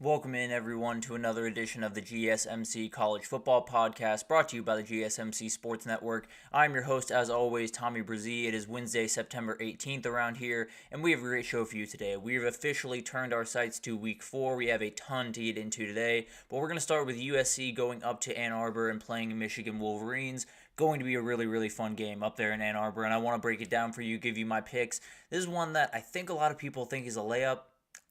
Welcome in, everyone, to another edition of the GSMC College Football Podcast, brought to you by the GSMC Sports Network. I'm your host, as always, Tommy Brzee. It is Wednesday, September 18th around here, and we have a great show for you today. We have officially turned our sights to Week 4. We have a ton to get into today, but we're going to start with USC going up to Ann Arbor and playing Michigan Wolverines. Going to be a really fun game up there in Ann Arbor, and I want to break it down for you, give you my picks. This is one that I think a lot of people think is a layup.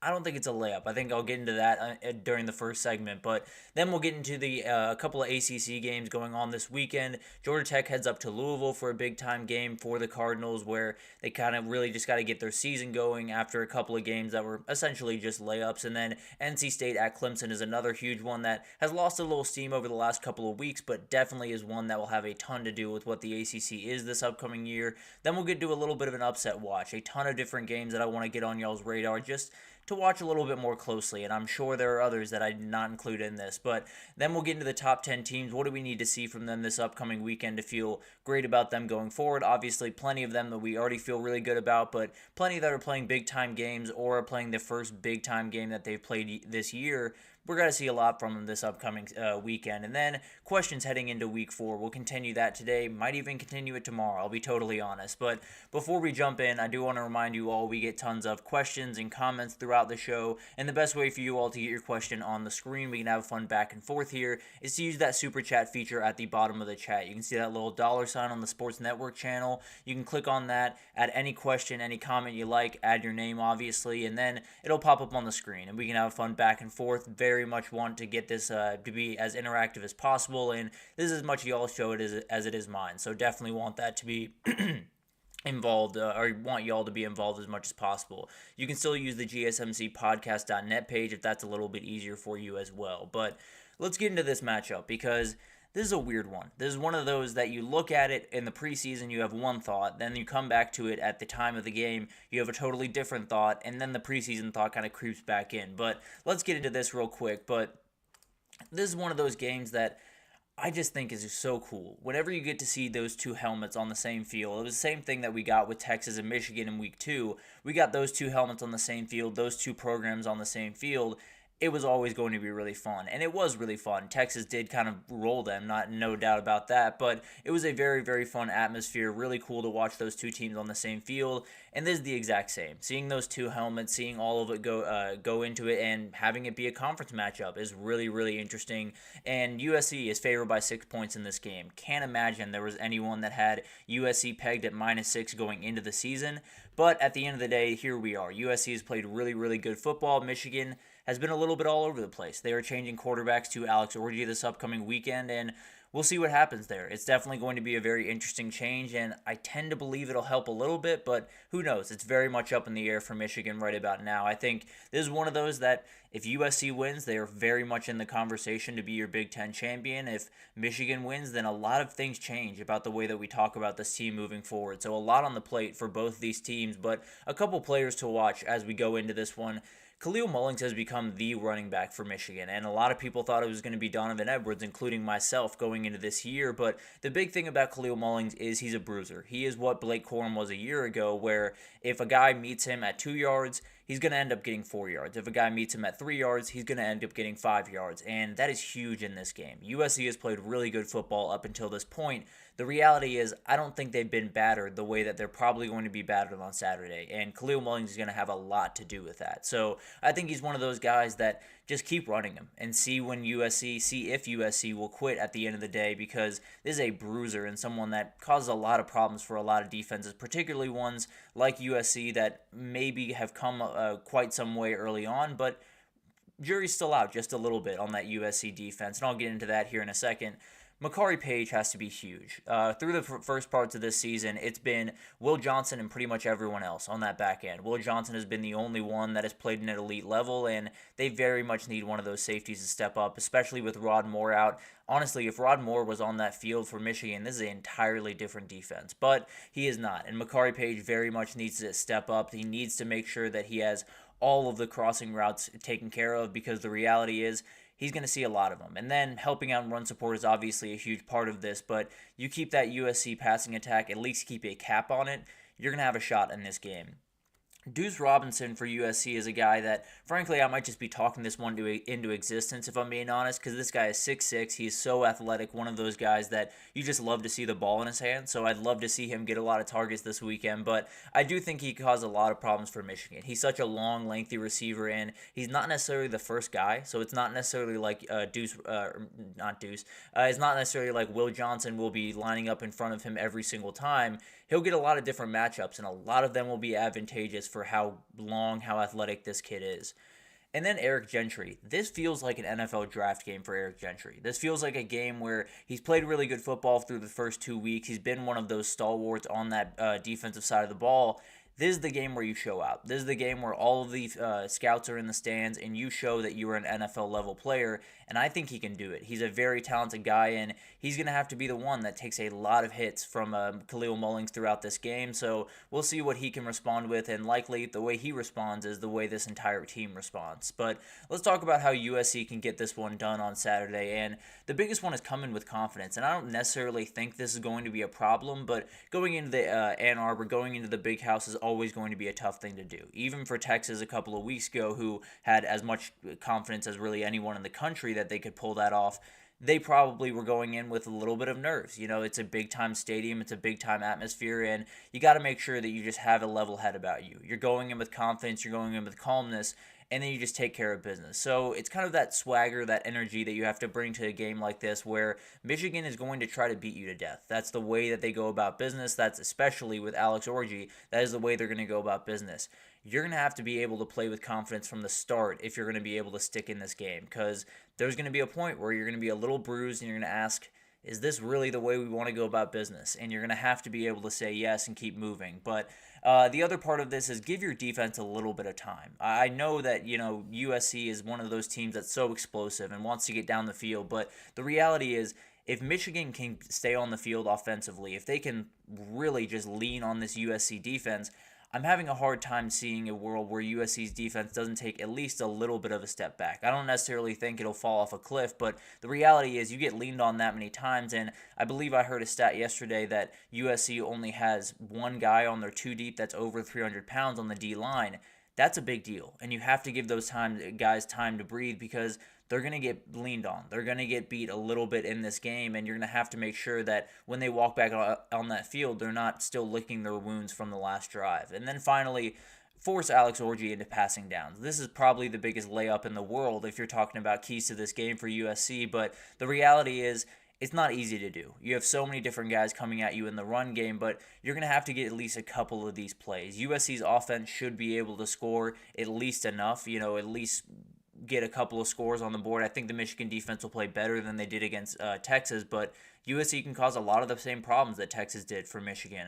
I don't think it's a layup. I think I'll get into that during the first segment, but then we'll get into the couple of ACC games going on this weekend. Georgia Tech heads up to Louisville for a big-time game for the Cardinals, where they kind of really just got to get their season going after a couple of games that were essentially just layups. And then NC State at Clemson is another huge one that has lost a little steam over the last couple of weeks, but definitely is one that will have a ton to do with what the ACC is this upcoming year. Then we'll get to a little bit of an upset watch, a ton of different games that I want to get on y'all's radar just to watch a little bit more closely, and I'm sure there are others that I did not include in this, but then we'll get into the top 10 teams. What do we need to see from them this upcoming weekend to feel great about them going forward? Obviously, plenty of them that we already feel really good about, but plenty that are playing big-time games or are playing the first big-time game that they've played this year. We're going to see a lot from them this upcoming weekend. And then questions heading into Week 4. We'll continue that today. Might even continue it tomorrow. I'll be totally honest. But before we jump in, I do want to remind you all we get tons of questions and comments throughout the show. And the best way for you all to get your question on the screen, we can have fun back and forth here, is to use that super chat feature at the bottom of the chat. You can see that little $ on the Sports Network channel. You can click on that, add any question, any comment you like, add your name, obviously, and then it'll pop up on the screen. And we can have fun back and forth. Very much want to get this to be as interactive as possible, and this is as much y'all's show as it is mine, so definitely want that to be involved, or want y'all to be involved as much as possible. You can still use the GSMCpodcast.net page if that's a little bit easier for you as well. But let's get into this matchup, because this is a weird one. This is one of those that you look at it in the preseason, you have one thought, then you come back to it at the time of the game, you have a totally different thought, and then the preseason thought kind of creeps back in. But let's get into this real quick. But this is one of those games that I just think is so cool. Whenever you get to see those two helmets on the same field, it was the same thing that we got with Texas and Michigan in Week 2. We got those two helmets on the same field, those two programs on the same field. It was always going to be really fun, and it was really fun. Texas did kind of roll them, no doubt about that, but it was a very fun atmosphere, really cool to watch those two teams on the same field, and this is the exact same. Seeing those two helmets, seeing all of it go into it, and having it be a conference matchup is really interesting, and USC is favored by 6 points in this game. Can't imagine there was anyone that had USC pegged at -6 going into the season, but at the end of the day, here we are. USC has played really good football. Michigan has been a little bit all over the place. They are changing quarterbacks to Alex Orji this upcoming weekend, and we'll see what happens there. It's definitely going to be a very interesting change, and I tend to believe it'll help a little bit, but who knows? It's very much up in the air for Michigan right about now. I think this is one of those that if USC wins, they are very much in the conversation to be your Big Ten champion. If Michigan wins, then a lot of things change about the way that we talk about this team moving forward. So a lot on the plate for both these teams, but a couple players to watch as we go into this one. Khalil Mullings has become the running back for Michigan, and a lot of people thought it was going to be Donovan Edwards, including myself, going into this year, but the big thing about Khalil Mullings is he's a bruiser. He is what Blake Corum was a year ago, where if a guy meets him at 2 yards, he's going to end up getting 4 yards. If a guy meets him at 3 yards, he's going to end up getting 5 yards, and that is huge in this game. USC has played really good football up until this point. The reality is, I don't think they've been battered the way that they're probably going to be battered on Saturday, and Khalil Mullings is going to have a lot to do with that. So I think he's one of those guys that just keep running him and see if USC will quit at the end of the day, because this is a bruiser and someone that causes a lot of problems for a lot of defenses, particularly ones like USC that maybe have come quite some way early on, but jury's still out just a little bit on that USC defense, and I'll get into that here in a second. Makari Page has to be huge. Through the first parts of this season, it's been Will Johnson and pretty much everyone else on that back end. Will Johnson has been the only one that has played in an elite level, and they very much need one of those safeties to step up, especially with Rod Moore out. Honestly, if Rod Moore was on that field for Michigan, this is an entirely different defense, but he is not, and Makari Page very much needs to step up. He needs to make sure that he has all of the crossing routes taken care of, because the reality is he's going to see a lot of them. And then helping out and run support is obviously a huge part of this, but you keep that USC passing attack, at least keep a cap on it, you're going to have a shot in this game. Deuce Robinson for USC is a guy that, frankly, I might just be talking this one into existence, if I'm being honest, because this guy is 6'6". He's so athletic, one of those guys that you just love to see the ball in his hand, so I'd love to see him get a lot of targets this weekend, but I do think he caused a lot of problems for Michigan. He's such a long, lengthy receiver, and he's not necessarily the first guy, so it's not necessarily like it's not necessarily like Will Johnson will be lining up in front of him every single time. He'll get a lot of different matchups, and a lot of them will be advantageous for how long, how athletic this kid is. And then Eric Gentry. This feels like an NFL draft game for Eric Gentry. This feels like a game where he's played really good football through the first 2 weeks. He's been one of those stalwarts on that defensive side of the ball. This is the game where you show out. This is the game where all of the scouts are in the stands and you show that you are an NFL level player, and I think he can do it. He's a very talented guy, and he's going to have to be the one that takes a lot of hits from Khalil Mullings throughout this game, so we'll see what he can respond with, and likely the way he responds is the way this entire team responds. But let's talk about how USC can get this one done on Saturday, and the biggest one is coming with confidence, and I don't necessarily think this is going to be a problem, but going into the Ann Arbor, going into the Big House is always going to be a tough thing to do. Even for Texas a couple of weeks ago, who had as much confidence as really anyone in the country that they could pull that off, they probably were going in with a little bit of nerves. You know, it's a big-time stadium, it's a big-time atmosphere, and you got to make sure that you just have a level head about you. You're going in with confidence, you're going in with calmness, and then you just take care of business. So it's kind of that swagger, that energy that you have to bring to a game like this where Michigan is going to try to beat you to death. That's the way that they go about business. That's especially with Alex Orji. That is the way they're going to go about business. You're going to have to be able to play with confidence from the start if you're going to be able to stick in this game, because there's going to be a point where you're going to be a little bruised and you're going to ask, is this really the way we want to go about business? And you're going to have to be able to say yes and keep moving. But the other part of this is give your defense a little bit of time. I know that, USC is one of those teams that's so explosive and wants to get down the field, but the reality is if Michigan can stay on the field offensively, if they can really just lean on this USC defense, I'm having a hard time seeing a world where USC's defense doesn't take at least a little bit of a step back. I don't necessarily think it'll fall off a cliff, but the reality is you get leaned on that many times, and I believe I heard a stat yesterday that USC only has one guy on their two deep that's over 300 pounds on the D-line. That's a big deal, and you have to give those guys time to breathe because they're going to get leaned on. They're going to get beat a little bit in this game, and you're going to have to make sure that when they walk back on that field, they're not still licking their wounds from the last drive. And then finally, force Alex Orji into passing downs. This is probably the biggest layup in the world if you're talking about keys to this game for USC, but the reality is it's not easy to do. You have so many different guys coming at you in the run game, but you're going to have to get at least a couple of these plays. USC's offense should be able to score at least enough, at least get a couple of scores on the board. I think the Michigan defense will play better than they did against Texas, but USC can cause a lot of the same problems that Texas did for Michigan.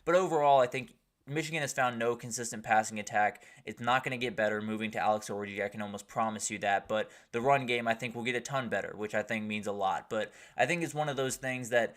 But overall, I think Michigan has found no consistent passing attack. It's not going to get better moving to Alex Orji. I can almost promise you that. But the run game, I think, will get a ton better, which I think means a lot. But I think it's one of those things that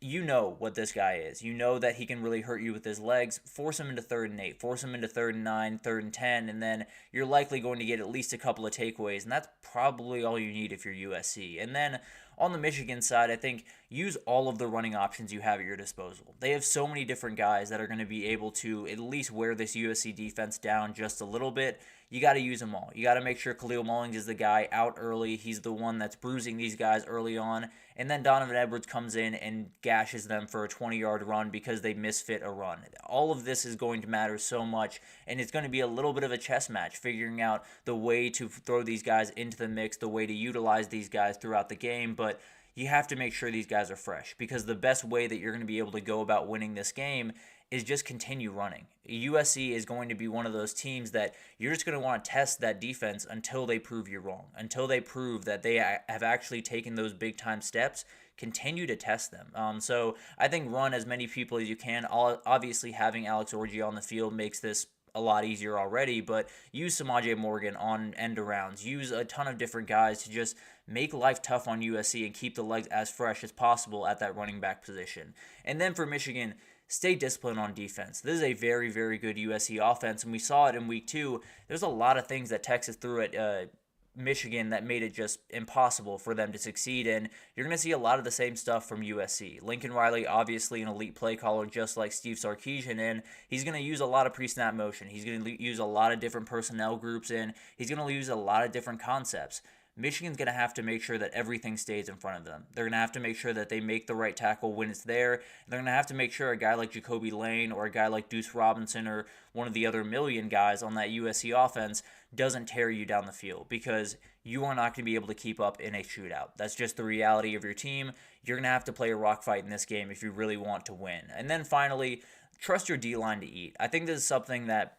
you know what this guy is. You know that he can really hurt you with his legs. Force him into 3rd and 8. Force him into 3rd and 9, 3rd and 10, and then you're likely going to get at least a couple of takeaways, and that's probably all you need if you're USC. And then on the Michigan side, I think use all of the running options you have at your disposal. They have so many different guys that are going to be able to at least wear this USC defense down just a little bit. You got to use them all. You got to make sure Khalil Mullings is the guy out early. He's the one that's bruising these guys early on. And then Donovan Edwards comes in and gashes them for a 20-yard run because they misfit a run. All of this is going to matter so much, and it's going to be a little bit of a chess match, figuring out the way to throw these guys into the mix, the way to utilize these guys throughout the game. But you have to make sure these guys are fresh, because the best way that you're going to be able to go about winning this game is just continue running. USC is going to be one of those teams that you're just going to want to test that defense until they prove you wrong, until they prove that they have actually taken those big-time steps. Continue to test them. So I think run as many people as you can. Obviously, having Alex Orji on the field makes this a lot easier already, but use Samaje Morgan on end arounds. Use a ton of different guys to just make life tough on USC and keep the legs as fresh as possible at that running back position. And then for Michigan, stay disciplined on defense. This is a very, very good USC offense, and we saw it in week 2. There's a lot of things that Texas threw at Michigan that made it just impossible for them to succeed. And you're going to see a lot of the same stuff from USC. Lincoln Riley, obviously an elite play caller just like Steve Sarkisian, and he's going to use a lot of pre-snap motion. He's going to use a lot of different personnel groups, and he's going to use a lot of different concepts. Michigan's going to have to make sure that everything stays in front of them. They're going to have to make sure that they make the right tackle when it's there. And they're going to have to make sure a guy like Jacoby Lane or a guy like Deuce Robinson or one of the other million guys on that USC offense doesn't tear you down the field, because you are not going to be able to keep up in a shootout. That's just the reality of your team. You're going to have to play a rock fight in this game if you really want to win. And then finally, trust your D-line to eat. I think this is something that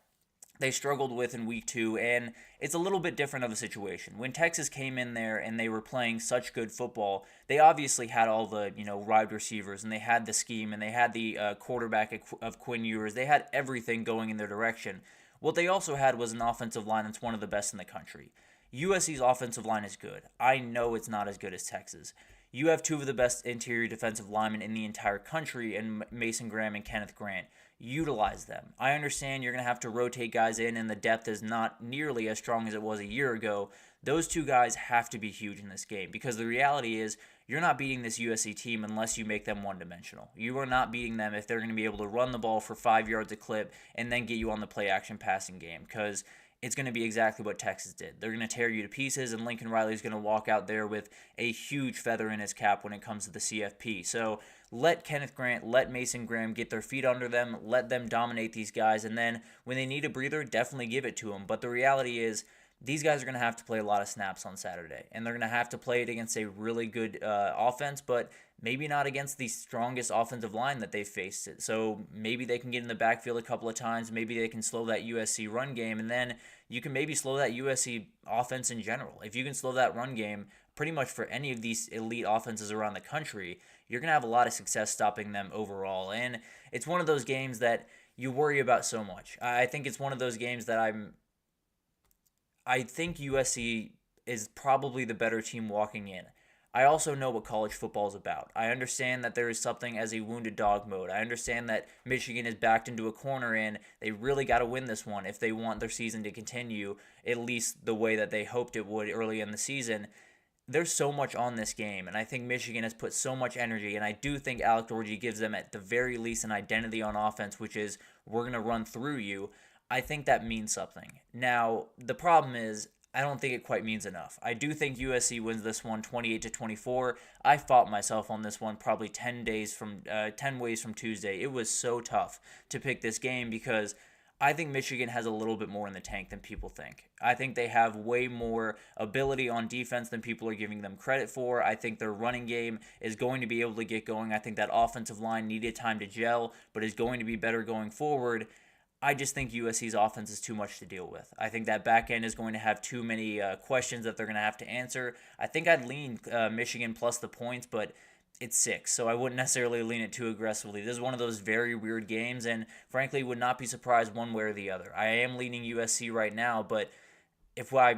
they struggled with in week 2, and it's a little bit different of a situation. When Texas came in there and they were playing such good football, they obviously had all the, wide receivers, and they had the scheme, and they had the quarterback of Quinn Ewers. They had everything going in their direction. What they also had was an offensive line that's one of the best in the country. USC's offensive line is good. I know it's not as good as Texas. You have 2 of the best interior defensive linemen in the entire country in Mason Graham and Kenneth Grant. Utilize them. I understand you're going to have to rotate guys in, and the depth is not nearly as strong as it was a year ago. Those 2 guys have to be huge in this game, because the reality is you're not beating this USC team unless you make them one-dimensional. You are not beating them if they're going to be able to run the ball for 5 yards a clip and then get you on the play-action passing game, because it's going to be exactly what Texas did. They're going to tear you to pieces, and Lincoln Riley's going to walk out there with a huge feather in his cap when it comes to the CFP. So let Kenneth Grant, let Mason Graham get their feet under them, let them dominate these guys, and then when they need a breather, definitely give it to them. But the reality is these guys are going to have to play a lot of snaps on Saturday, and they're going to have to play it against a really good offense, but maybe not against the strongest offensive line that they've faced. So maybe they can get in the backfield a couple of times. Maybe they can slow that USC run game, and then you can maybe slow that USC offense in general. If you can slow that run game pretty much for any of these elite offenses around the country, you're going to have a lot of success stopping them overall. And it's one of those games that you worry about so much. I think it's one of those games that I think USC is probably the better team walking in. I also know what college football is about. I understand that there is something as a wounded dog mode. I understand that Michigan is backed into a corner, and they really got to win this one if they want their season to continue, at least the way that they hoped it would early in the season. There's so much on this game, and I think Michigan has put so much energy, and I do think Alec Dorji gives them at the very least an identity on offense, which is we're going to run through you. I think that means something. Now, the problem is I don't think it quite means enough. I do think USC wins this one 28-24. I fought myself on this one probably 10 ways from Tuesday. It was so tough to pick this game because I think Michigan has a little bit more in the tank than people think. I think they have way more ability on defense than people are giving them credit for. I think their running game is going to be able to get going. I think that offensive line needed time to gel, but is going to be better going forward. I just think USC's offense is too much to deal with. I think that back end is going to have too many questions that they're going to have to answer. I think I'd lean Michigan plus the points, but it's 6, so I wouldn't necessarily lean it too aggressively. This is one of those very weird games, and frankly would not be surprised one way or the other. I am leaning USC right now, but if I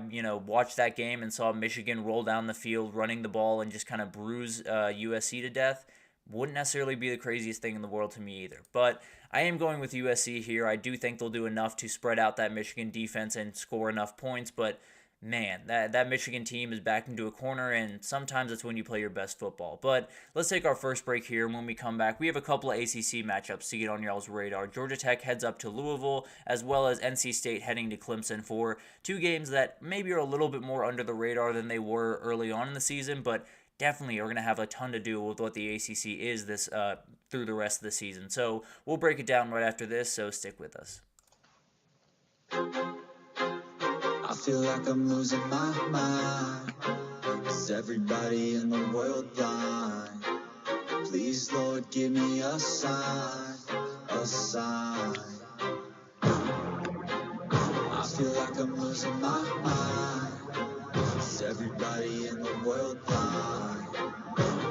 watched that game and saw Michigan roll down the field running the ball and just kind of bruise USC to death, wouldn't necessarily be the craziest thing in the world to me either. But I am going with USC here. I do think they'll do enough to spread out that Michigan defense and score enough points, but man, that Michigan team is backed into a corner, and sometimes that's when you play your best football. But let's take our first break here, and when we come back, we have a couple of ACC matchups to get on y'all's radar. Georgia Tech heads up to Louisville, as well as NC State heading to Clemson for 2 games that maybe are a little bit more under the radar than they were early on in the season, but definitely are going to have a ton to do with what the ACC is this through the rest of the season. So we'll break it down right after this, so stick with us. I feel like I'm losing my mind. Is everybody in the world blind? Please, Lord, give me a sign, a sign. I feel like I'm losing my mind. Is everybody in the world blind?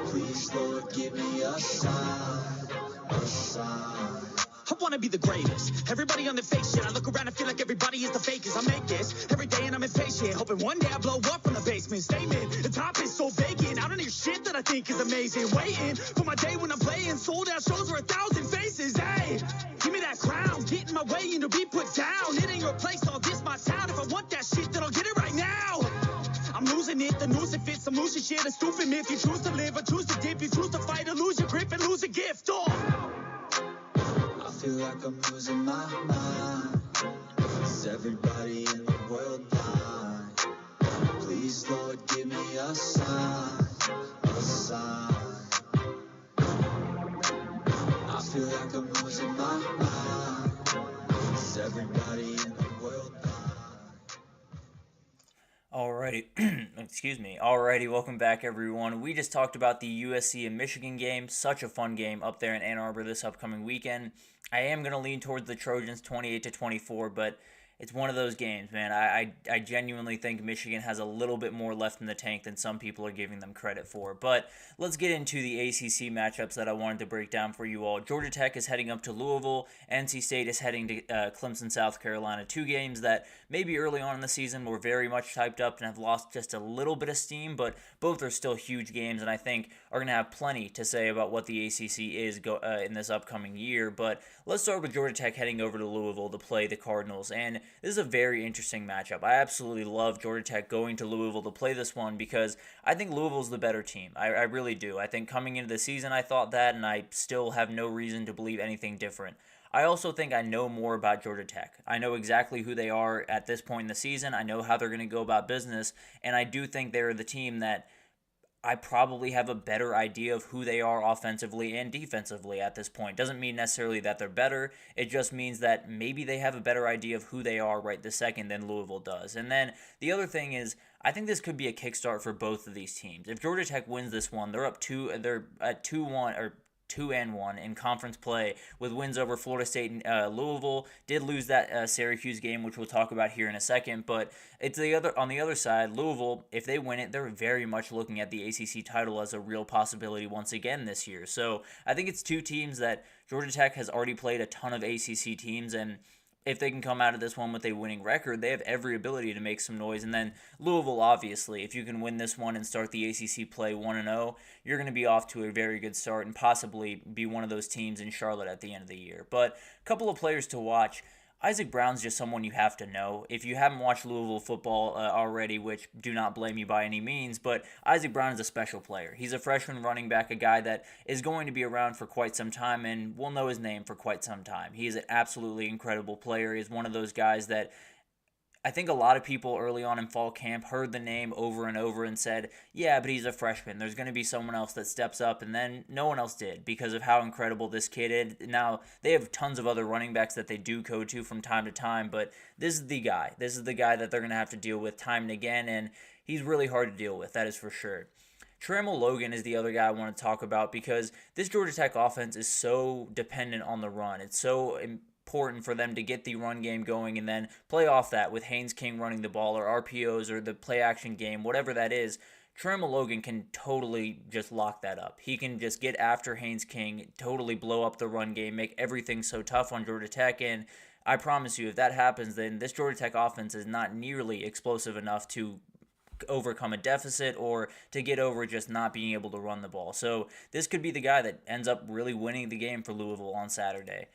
Please, Lord, give me a sign, a sign. I wanna be the greatest. Everybody on the fake shit. I look around and feel like everybody is the fakest. I make this every day and I'm impatient, hoping one day I blow up from the basement. Statement, the top is so vacant. I don't hear shit that I think is amazing. Waiting for my day when I'm playing sold out shows for 1,000 faces. Hey, give me that crown, get in my way and to be put down. It ain't your place, all this my town. If I want that shit, then I'll get it right now. the noose if it's some loose shit, a stupid myth. You choose to live or choose to dip, you choose to fight or lose your grip and lose a gift. I feel like I'm losing my mind. Is everybody in the world blind? Please, Lord, give me a sign, a sign. I feel like I'm losing my mind. Is everybody in the world blind? Alrighty, excuse me. Alrighty, welcome back, everyone. We just talked about the USC and Michigan game. Such a fun game up there in Ann Arbor this upcoming weekend. I am going to lean towards the Trojans 28-24, but it's one of those games, man. I genuinely think Michigan has a little bit more left in the tank than some people are giving them credit for. But let's get into the ACC matchups that I wanted to break down for you all. Georgia Tech is heading up to Louisville. NC State is heading to Clemson, South Carolina. Two games that maybe early on in the season were very much hyped up and have lost just a little bit of steam, but both are still huge games, and I think are going to have plenty to say about what the ACC is in this upcoming year. But let's start with Georgia Tech heading over to Louisville to play the Cardinals, and this is a very interesting matchup. I absolutely love Georgia Tech going to Louisville to play this one because I think Louisville's the better team. I really do. I think coming into the season I thought that, and I still have no reason to believe anything different. I also think I know more about Georgia Tech. I know exactly who they are at this point in the season. I know how they're going to go about business, and I do think they're the team that I probably have a better idea of who they are offensively and defensively at this point. Doesn't mean necessarily that they're better. It just means that maybe they have a better idea of who they are right this second than Louisville does. And then the other thing is, I think this could be a kickstart for both of these teams. If Georgia Tech wins this one, they're at 2-1 or 2-1 in conference play with wins over Florida State and Louisville. Did lose that Syracuse game, which we'll talk about here in a second. But it's on the other side, Louisville, if they win it, they're very much looking at the ACC title as a real possibility once again this year. So I think it's two teams that Georgia Tech has already played a ton of ACC teams, and if they can come out of this one with a winning record, they have every ability to make some noise. And then Louisville, obviously, if you can win this one and start the ACC play 1-0, you're going to be off to a very good start and possibly be one of those teams in Charlotte at the end of the year. But a couple of players to watch. Isaac Brown's just someone you have to know. If you haven't watched Louisville football already, which do not blame you by any means, but Isaac Brown is a special player. He's a freshman running back, a guy that is going to be around for quite some time, and we'll know his name for quite some time. He is an absolutely incredible player. He's one of those guys that I think a lot of people early on in fall camp heard the name over and over and said, yeah, but he's a freshman. There's going to be someone else that steps up, and then no one else did because of how incredible this kid is. Now, they have tons of other running backs that they do go to from time to time, but this is the guy. This is the guy that they're going to have to deal with time and again, and he's really hard to deal with, that is for sure. Trammell Logan is the other guy I want to talk about because this Georgia Tech offense is so dependent on the run. It's so important for them to get the run game going and then play off that with Haynes King running the ball or RPOs or the play action game, whatever that is. Trammell Logan can totally just lock that up. He can just get after Haynes King, totally blow up the run game, make everything so tough on Georgia Tech, and I promise you, if that happens, then this Georgia Tech offense is not nearly explosive enough to overcome a deficit or to get over just not being able to run the ball. So this could be the guy that ends up really winning the game for Louisville on Saturday.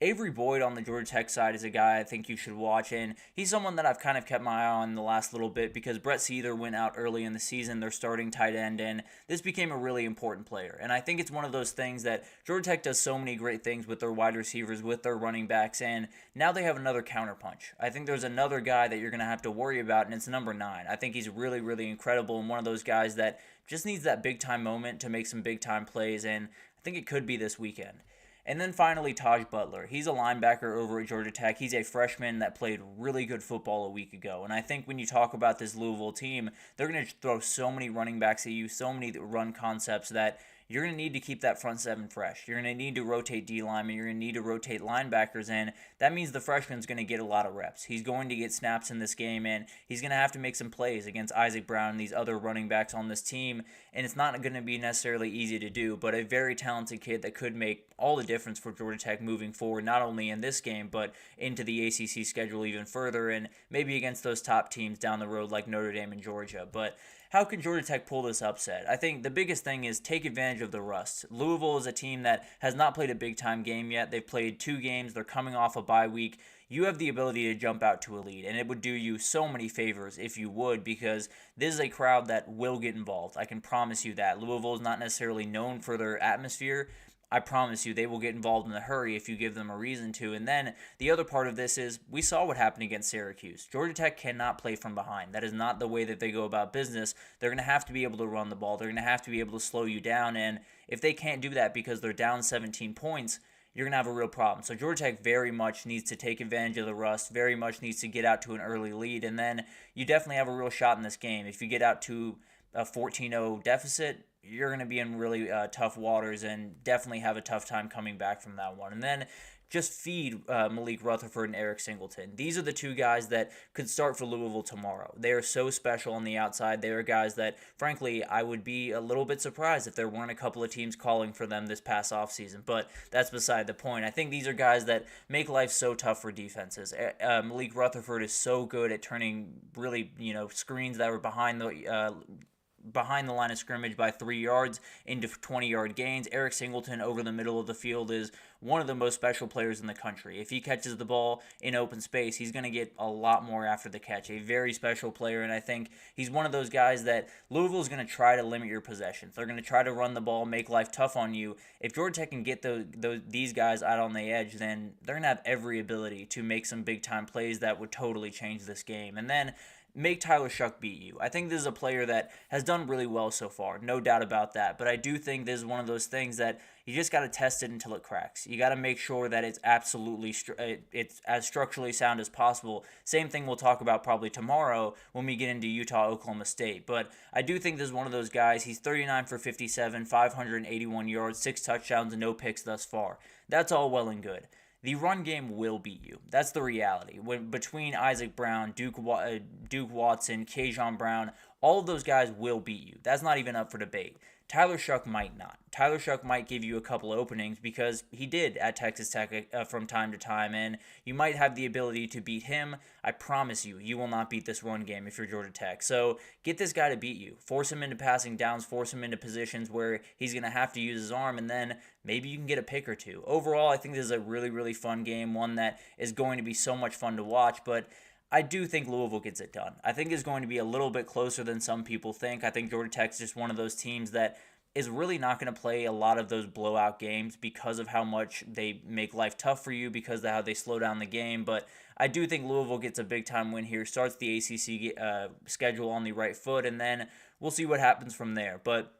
Avery Boyd on the Georgia Tech side is a guy I think you should watch, and he's someone that I've kind of kept my eye on the last little bit because Brett Seether went out early in the season, their starting tight end, and this became a really important player. And I think it's one of those things that Georgia Tech does so many great things with their wide receivers, with their running backs, and now they have another counterpunch. I think there's another guy that you're going to have to worry about, and it's number 9. I think he's really, really incredible and one of those guys that just needs that big-time moment to make some big-time plays, and I think it could be this weekend. And then finally, Taj Butler. He's a linebacker over at Georgia Tech. He's a freshman that played really good football a week ago. And I think when you talk about this Louisville team, they're going to throw so many running backs at you, so many run concepts that you're going to need to keep that front seven fresh. You're going to need to rotate D linemen. You're going to need to rotate linebackers, and that means the freshman's going to get a lot of reps. He's going to get snaps in this game, and he's going to have to make some plays against Isaac Brown and these other running backs on this team, and it's not going to be necessarily easy to do, but a very talented kid that could make all the difference for Georgia Tech moving forward, not only in this game, but into the ACC schedule even further, and maybe against those top teams down the road like Notre Dame and Georgia. But how can Georgia Tech pull this upset? I think the biggest thing is take advantage of the rust. Louisville is a team that has not played a big-time game yet. They've played 2 games. They're coming off a bye week. You have the ability to jump out to a lead, and it would do you so many favors if you would, because this is a crowd that will get involved. I can promise you that. Louisville is not necessarily known for their atmosphere. I promise you they will get involved in a hurry if you give them a reason to. And then the other part of this is we saw what happened against Syracuse. Georgia Tech cannot play from behind. That is not the way that they go about business. They're going to have to be able to run the ball. They're going to have to be able to slow you down. And if they can't do that because they're down 17 points, you're going to have a real problem. So Georgia Tech very much needs to take advantage of the rust, very much needs to get out to an early lead, and then you definitely have a real shot in this game. If you get out to a 14-0 deficit, you're going to be in really tough waters and definitely have a tough time coming back from that one. And then just feed Malik Rutherford and Eric Singleton. These are the 2 guys that could start for Louisville tomorrow. They are so special on the outside. They are guys that, frankly, I would be a little bit surprised if there weren't a couple of teams calling for them this past offseason, but that's beside the point. I think these are guys that make life so tough for defenses. Malik Rutherford is so good at turning really, screens that were behind the line of scrimmage by 3 yards into 20-yard gains. Eric Singleton over the middle of the field is one of the most special players in the country. If he catches the ball in open space, he's going to get a lot more after the catch. A very special player, and I think he's one of those guys that Louisville's going to try to limit your possessions. They're going to try to run the ball, make life tough on you. If Georgia Tech can get these guys out on the edge, then they're going to have every ability to make some big-time plays that would totally change this game. And then make Tyler Shuck beat you. I think this is a player that has done really well so far, no doubt about that. But I do think this is one of those things that you just got to test it until it cracks. You got to make sure that it's absolutely it's as structurally sound as possible. Same thing we'll talk about probably tomorrow when we get into Utah-Oklahoma State. But I do think this is one of those guys. He's 39 for 57, 581 yards, 6 touchdowns, and no picks thus far. That's all well and good. The run game will beat you. That's the reality. When between Isaac Brown, Duke Watson, Kajon Brown, all of those guys will beat you. That's not even up for debate. Tyler Shuck might not. Tyler Shuck might give you a couple openings because he did at Texas Tech from time to time, and you might have the ability to beat him. I promise you, you will not beat this run game if you're Georgia Tech. So get this guy to beat you. Force him into passing downs, force him into positions where he's going to have to use his arm, and then maybe you can get a pick or 2. Overall, I think this is a really, really fun game, one that is going to be so much fun to watch, but I do think Louisville gets it done. I think it's going to be a little bit closer than some people think. I think Georgia Tech's just one of those teams that is really not going to play a lot of those blowout games because of how much they make life tough for you, because of how they slow down the game. But I do think Louisville gets a big-time win here, starts the ACC schedule on the right foot, and then we'll see what happens from there. But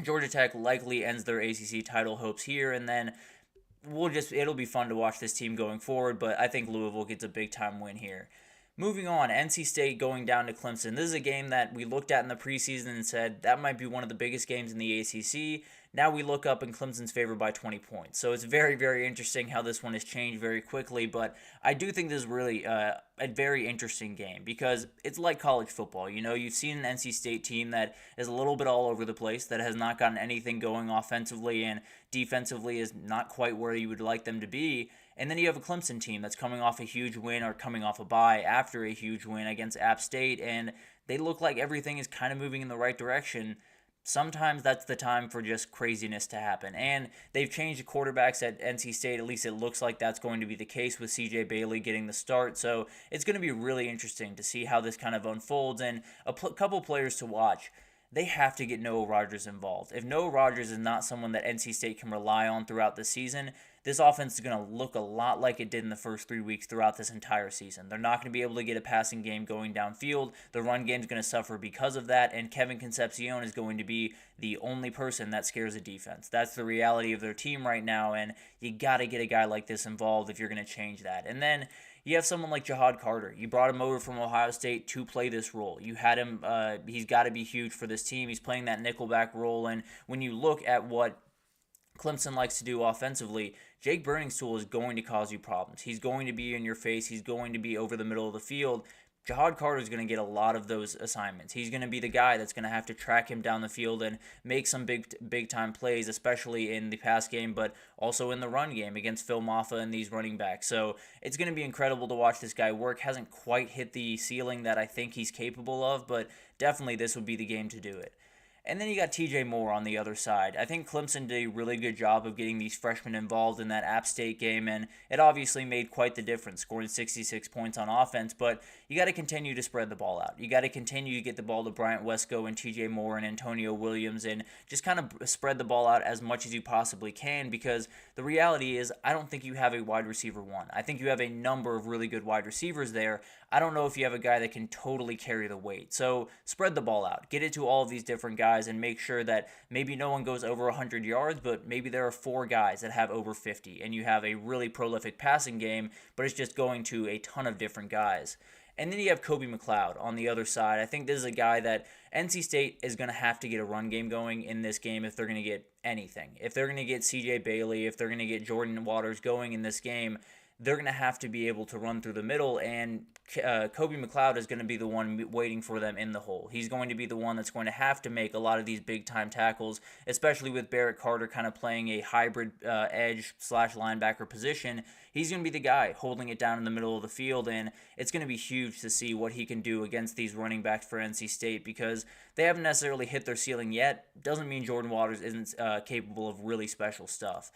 Georgia Tech likely ends their ACC title hopes here, and then it'll be fun to watch this team going forward, but I think Louisville gets a big-time win here. Moving on, NC State going down to Clemson. This is a game that we looked at in the preseason and said that might be one of the biggest games in the ACC. Now we look up in Clemson's favor by 20 points. So it's very, very interesting how this one has changed very quickly. But I do think this is really a very interesting game because it's like college football. You've seen an NC State team that is a little bit all over the place, that has not gotten anything going offensively and defensively is not quite where you would like them to be. And then you have a Clemson team that's coming off a huge win or coming off a bye after a huge win against App State, and they look like everything is kind of moving in the right direction. Sometimes that's the time for just craziness to happen. And they've changed the quarterbacks at NC State. At least it looks like that's going to be the case with CJ Bailey getting the start. So it's going to be really interesting to see how this kind of unfolds. And a couple players to watch. They have to get Noah Rogers involved. If Noah Rogers is not someone that NC State can rely on throughout the season, this offense is going to look a lot like it did in the first 3 weeks throughout this entire season. They're not going to be able to get a passing game going downfield. The run game is going to suffer because of that, and Kevin Concepcion is going to be the only person that scares a defense. That's the reality of their team right now, and you got to get a guy like this involved if you're going to change that. And then you have someone like Jahad Carter. You brought him over from Ohio State to play this role. You had him, he's got to be huge for this team. He's playing that nickelback role, and when you look at what Clemson likes to do offensively, Jake Burningstool is going to cause you problems. He's going to be in your face. He's going to be over the middle of the field. Jahad Carter is going to get a lot of those assignments. He's going to be the guy that's going to have to track him down the field and make some big time plays, especially in the pass game, but also in the run game against Phil Maffa and these running backs. So it's going to be incredible to watch this guy work. Hasn't quite hit the ceiling that I think he's capable of, but definitely this would be the game to do it. And then you got TJ Moore on the other side. I think Clemson did a really good job of getting these freshmen involved in that App State game, and it obviously made quite the difference, scoring 66 points on offense, but you got to continue to spread the ball out. You got to continue to get the ball to Bryant Wesco and TJ Moore and Antonio Williams and just kind of spread the ball out as much as you possibly can, because the reality is I don't think you have a wide receiver one. I think you have a number of really good wide receivers there. I don't know if you have a guy that can totally carry the weight. So spread the ball out. Get it to all of these different guys and make sure that maybe no one goes over 100 yards, but maybe there are 4 guys that have over 50, and you have a really prolific passing game, but it's just going to a ton of different guys. And then you have Kobe McLeod on the other side. I think this is a guy that NC State is going to have to get a run game going in this game if they're going to get anything. If they're going to get CJ Bailey, if they're going to get Jordan Waters going in this game, they're going to have to be able to run through the middle, and Kobe McLeod is going to be the one waiting for them in the hole. He's going to be the one that's going to have to make a lot of these big-time tackles, especially with Barrett Carter kind of playing a hybrid edge/linebacker position. He's going to be the guy holding it down in the middle of the field, and it's going to be huge to see what he can do against these running backs for NC State, because they haven't necessarily hit their ceiling yet. Doesn't mean Jordan Waters isn't capable of really special stuff.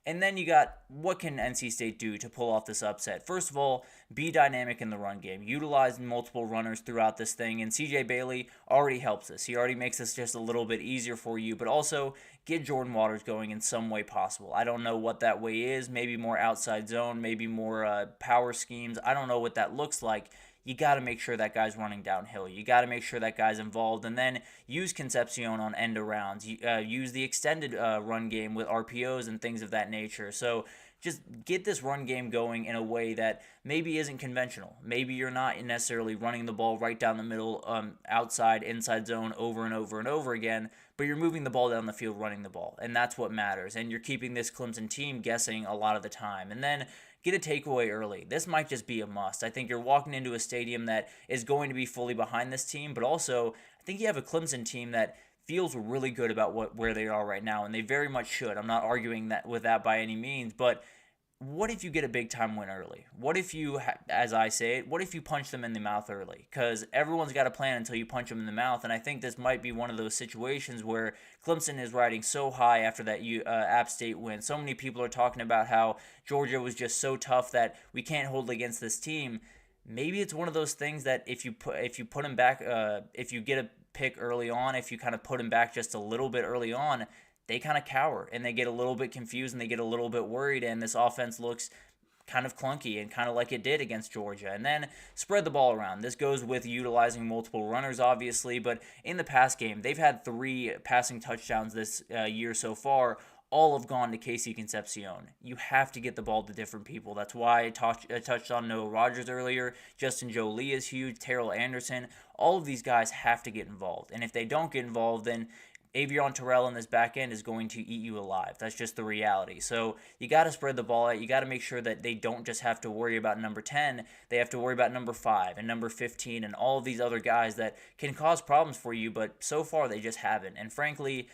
And then you got, what can NC State do to pull off this upset? First of all, be dynamic in the run game. Utilize multiple runners throughout this thing, and CJ Bailey already helps us. He already makes this just a little bit easier for you, but also get Jordan Waters going in some way possible. I don't know what that way is. Maybe more outside zone, maybe more power schemes. I don't know what that looks like. You got to make sure that guy's running downhill. You got to make sure that guy's involved, and then use Concepcion on end arounds. Use the extended run game with RPOs and things of that nature. So just get this run game going in a way that maybe isn't conventional. Maybe you're not necessarily running the ball right down the middle, outside, inside zone over and over and over again, but you're moving the ball down the field running the ball, and that's what matters. And you're keeping this Clemson team guessing a lot of the time. And then get a takeaway early. This might just be a must. I think you're walking into a stadium that is going to be fully behind this team, but also I think you have a Clemson team that feels really good about where they are right now, and they very much should. I'm not arguing that with that by any means, but what if you get a big-time win early? What if you, as I say it, what if you punch them in the mouth early? Because everyone's got a plan until you punch them in the mouth, and I think this might be one of those situations where Clemson is riding so high after that App State win. So many people are talking about how Georgia was just so tough that we can't hold against this team. Maybe it's one of those things that if you put them back, if you get a pick early on, if you kind of put them back just a little bit early on, they kind of cower and they get a little bit confused and they get a little bit worried, and this offense looks kind of clunky and kind of like it did against Georgia. And then spread the ball around. This goes with utilizing multiple runners, obviously, but in the pass game, they've had 3 passing touchdowns this year so far. All have gone to Casey Concepcion. You have to get the ball to different people. That's why I touched on Noah Rogers earlier. Justin Jolie is huge. Terrell Anderson. All of these guys have to get involved. And if they don't get involved, then Avion Terrell in this back end is going to eat you alive. That's just the reality. So you got to spread the ball out. You got to make sure that they don't just have to worry about number 10. They have to worry about number 5 and number 15 and all of these other guys that can cause problems for you, but so far they just haven't. And frankly,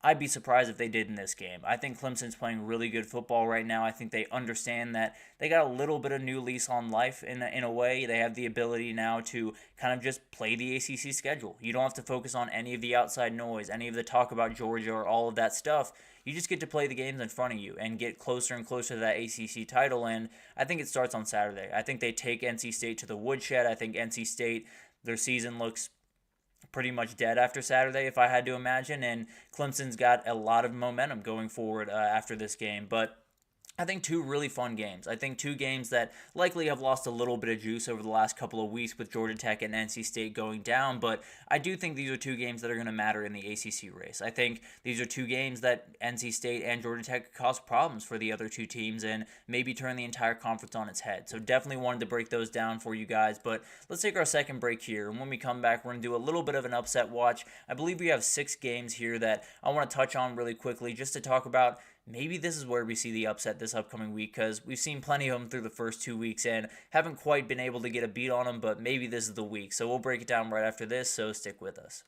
I'd be surprised if they did in this game. I think Clemson's playing really good football right now. I think they understand that they got a little bit of new lease on life in a way. They have the ability now to kind of just play the ACC schedule. You don't have to focus on any of the outside noise, any of the talk about Georgia or all of that stuff. You just get to play the games in front of you and get closer and closer to that ACC title, and I think it starts on Saturday. I think they take NC State to the woodshed. I think NC State, their season looks pretty much dead after Saturday, if I had to imagine, and Clemson's got a lot of momentum going forward after this game. But I think 2 really fun games. I think 2 games that likely have lost a little bit of juice over the last couple of weeks with Georgia Tech and NC State going down, but I do think these are 2 games that are going to matter in the ACC race. I think these are 2 games that NC State and Georgia Tech cause problems for the other 2 teams and maybe turn the entire conference on its head. So definitely wanted to break those down for you guys, but let's take our second break here, and when we come back, we're going to do a little bit of an upset watch. I believe we have 6 games here that I want to touch on really quickly just to talk about maybe this is where we see the upset this upcoming week, because we've seen plenty of them through the first 2 weeks and haven't quite been able to get a beat on them, but maybe this is the week. So we'll break it down right after this, so stick with us.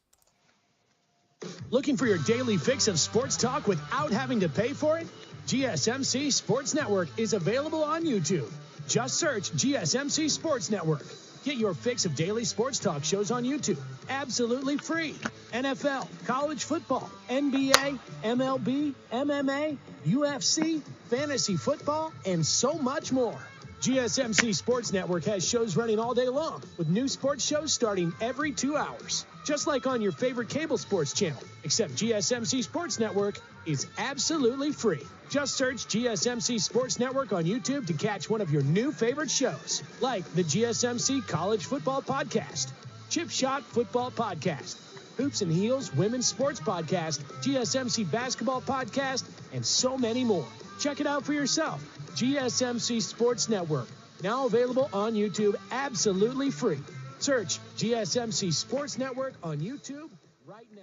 Looking for your daily fix of sports talk without having to pay for it? GSMC Sports Network is available on YouTube. Just search GSMC Sports Network. Get your fix of daily sports talk shows on YouTube, absolutely free. NFL, college football, NBA, MLB, MMA, UFC, fantasy football, and so much more. GSMC Sports Network has shows running all day long, with new sports shows starting every 2 hours. Just like on your favorite cable sports channel, except GSMC Sports Network is absolutely free. Just search GSMC Sports Network on YouTube to catch one of your new favorite shows, like the GSMC College Football Podcast, Chip Shot Football Podcast, Hoops and Heels Women's Sports Podcast, GSMC Basketball Podcast, and so many more. Check it out for yourself. GSMC Sports Network, now available on YouTube absolutely free. Search GSMC Sports Network on YouTube right now.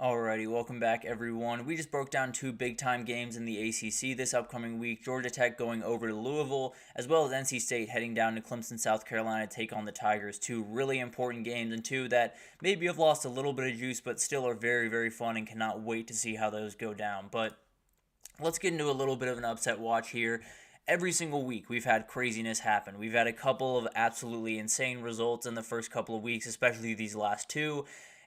Alrighty, welcome back everyone. We just broke down 2 big-time games in the ACC this upcoming week. Georgia Tech going over to Louisville, as well as NC State heading down to Clemson, South Carolina to take on the Tigers. 2 really important games, and 2 that maybe have lost a little bit of juice, but still are very, very fun and cannot wait to see how those go down. But let's get into a little bit of an upset watch here. Every single week, we've had craziness happen. We've had a couple of absolutely insane results in the first couple of weeks, especially these last 2.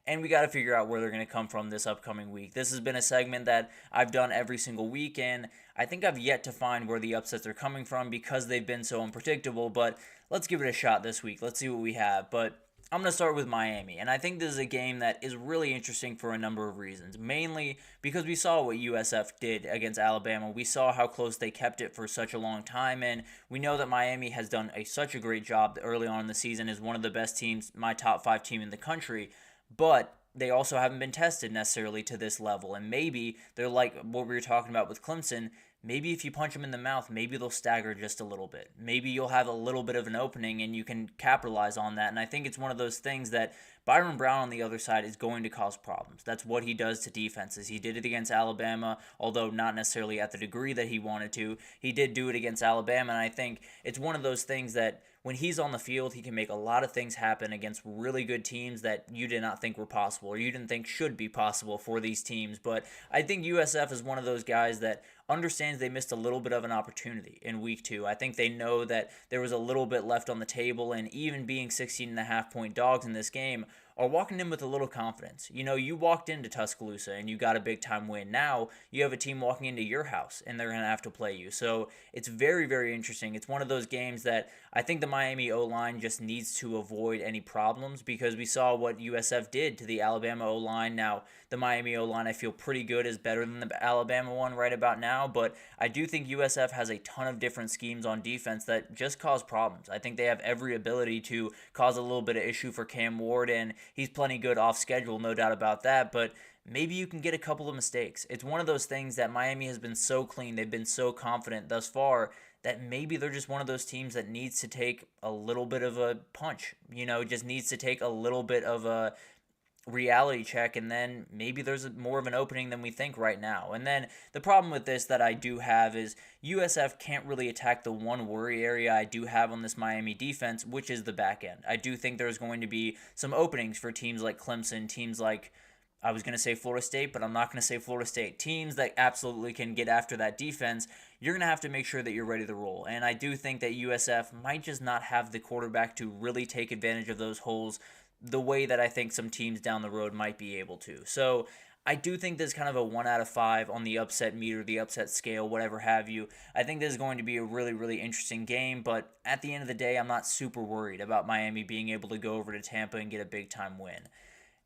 And we got to figure out where they're going to come from this upcoming week. This has been a segment that I've done every single week, and I think I've yet to find where the upsets are coming from because they've been so unpredictable. But let's give it a shot this week. Let's see what we have. But I'm going to start with Miami, and I think this is a game that is really interesting for a number of reasons. Mainly because we saw what USF did against Alabama. We saw how close they kept it for such a long time, and we know that Miami has done such a great job early on in the season as one of the best teams, my top 5 team in the country. But they also haven't been tested necessarily to this level, and maybe they're like what we were talking about with Clemson. Maybe if you punch them in the mouth, maybe they'll stagger just a little bit. Maybe you'll have a little bit of an opening and you can capitalize on that. And I think it's one of those things that Byron Brown on the other side is going to cause problems. That's what he does to defenses. He did it against Alabama, although not necessarily at the degree that he wanted to. He did do it against Alabama, and I think it's one of those things that when he's on the field, he can make a lot of things happen against really good teams that you did not think were possible or you didn't think should be possible for these teams. But I think USF is one of those guys that understands they missed a little bit of an opportunity in week 2. I think they know that there was a little bit left on the table, and even being 16.5-point dogs in this game are walking in with a little confidence. You know, you walked into Tuscaloosa and you got a big-time win. Now you have a team walking into your house and they're going to have to play you. So it's very, very interesting. It's one of those games that I think the Miami O-line just needs to avoid any problems because we saw what USF did to the Alabama O-line. Now, the Miami O-line I feel pretty good is better than the Alabama one right about now, but I do think USF has a ton of different schemes on defense that just cause problems. I think they have every ability to cause a little bit of issue for Cam Ward, and he's plenty good off schedule, no doubt about that, but maybe you can get a couple of mistakes. It's one of those things that Miami has been so clean, they've been so confident thus far, that maybe they're just one of those teams that needs to take a little bit of a punch, just needs to take a little bit of a reality check, and then maybe there's more of an opening than we think right now. And then the problem with this that I do have is USF can't really attack the one worry area I do have on this Miami defense, which is the back end. I do think there's going to be some openings for teams like Clemson, teams like, I was going to say Florida State, but I'm not going to say Florida State. Teams that absolutely can get after that defense, you're going to have to make sure that you're ready to roll. And I do think that USF might just not have the quarterback to really take advantage of those holes the way that I think some teams down the road might be able to. So I do think this is kind of a 1 out of 5 on the upset meter, the upset scale, whatever have you. I think this is going to be a really, really interesting game, but at the end of the day, I'm not super worried about Miami being able to go over to Tampa and get a big-time win.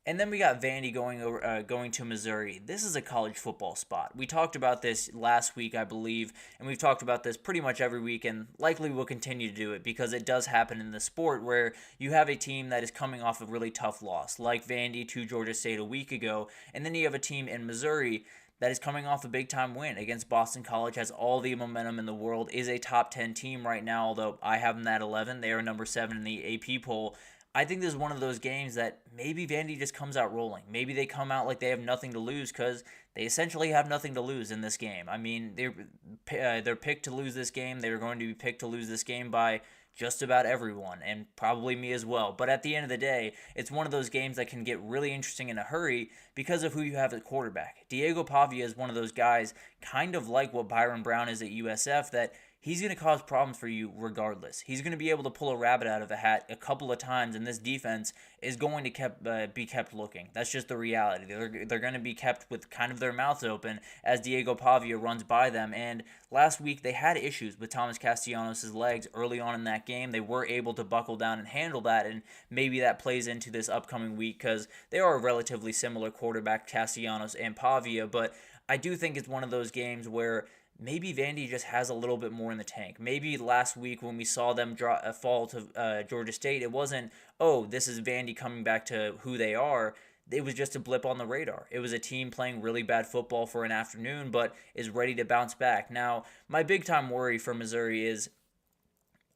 And then we got Vandy going to Missouri. This is a college football spot. We talked about this last week, I believe, and we've talked about this pretty much every week, and likely will continue to do it because it does happen in the sport where you have a team that is coming off a really tough loss, like Vandy to Georgia State a week ago, and then you have a team in Missouri that is coming off a big-time win against Boston College, has all the momentum in the world, is a top 10 team right now, although I have them at 11. They are number 7 in the AP poll. I think this is one of those games that maybe Vandy just comes out rolling. Maybe they come out like they have nothing to lose because they essentially have nothing to lose in this game. I mean, they're picked to lose this game. They were going to be picked to lose this game by just about everyone, and probably me as well. But at the end of the day, it's one of those games that can get really interesting in a hurry because of who you have at quarterback. Diego Pavia is one of those guys, kind of like what Byron Brown is at USF, that he's going to cause problems for you regardless. He's going to be able to pull a rabbit out of a hat a couple of times, and this defense is going to be kept looking. That's just the reality. They're going to be kept with kind of their mouths open as Diego Pavia runs by them. And last week they had issues with Thomas Castellanos' legs early on in that game. They were able to buckle down and handle that, and maybe that plays into this upcoming week because they are a relatively similar quarterback, Castellanos and Pavia. But I do think it's one of those games where maybe Vandy just has a little bit more in the tank. Maybe last week when we saw them fall to Georgia State, it wasn't, oh, this is Vandy coming back to who they are. It was just a blip on the radar. It was a team playing really bad football for an afternoon, but is ready to bounce back. Now, my big-time worry for Missouri is,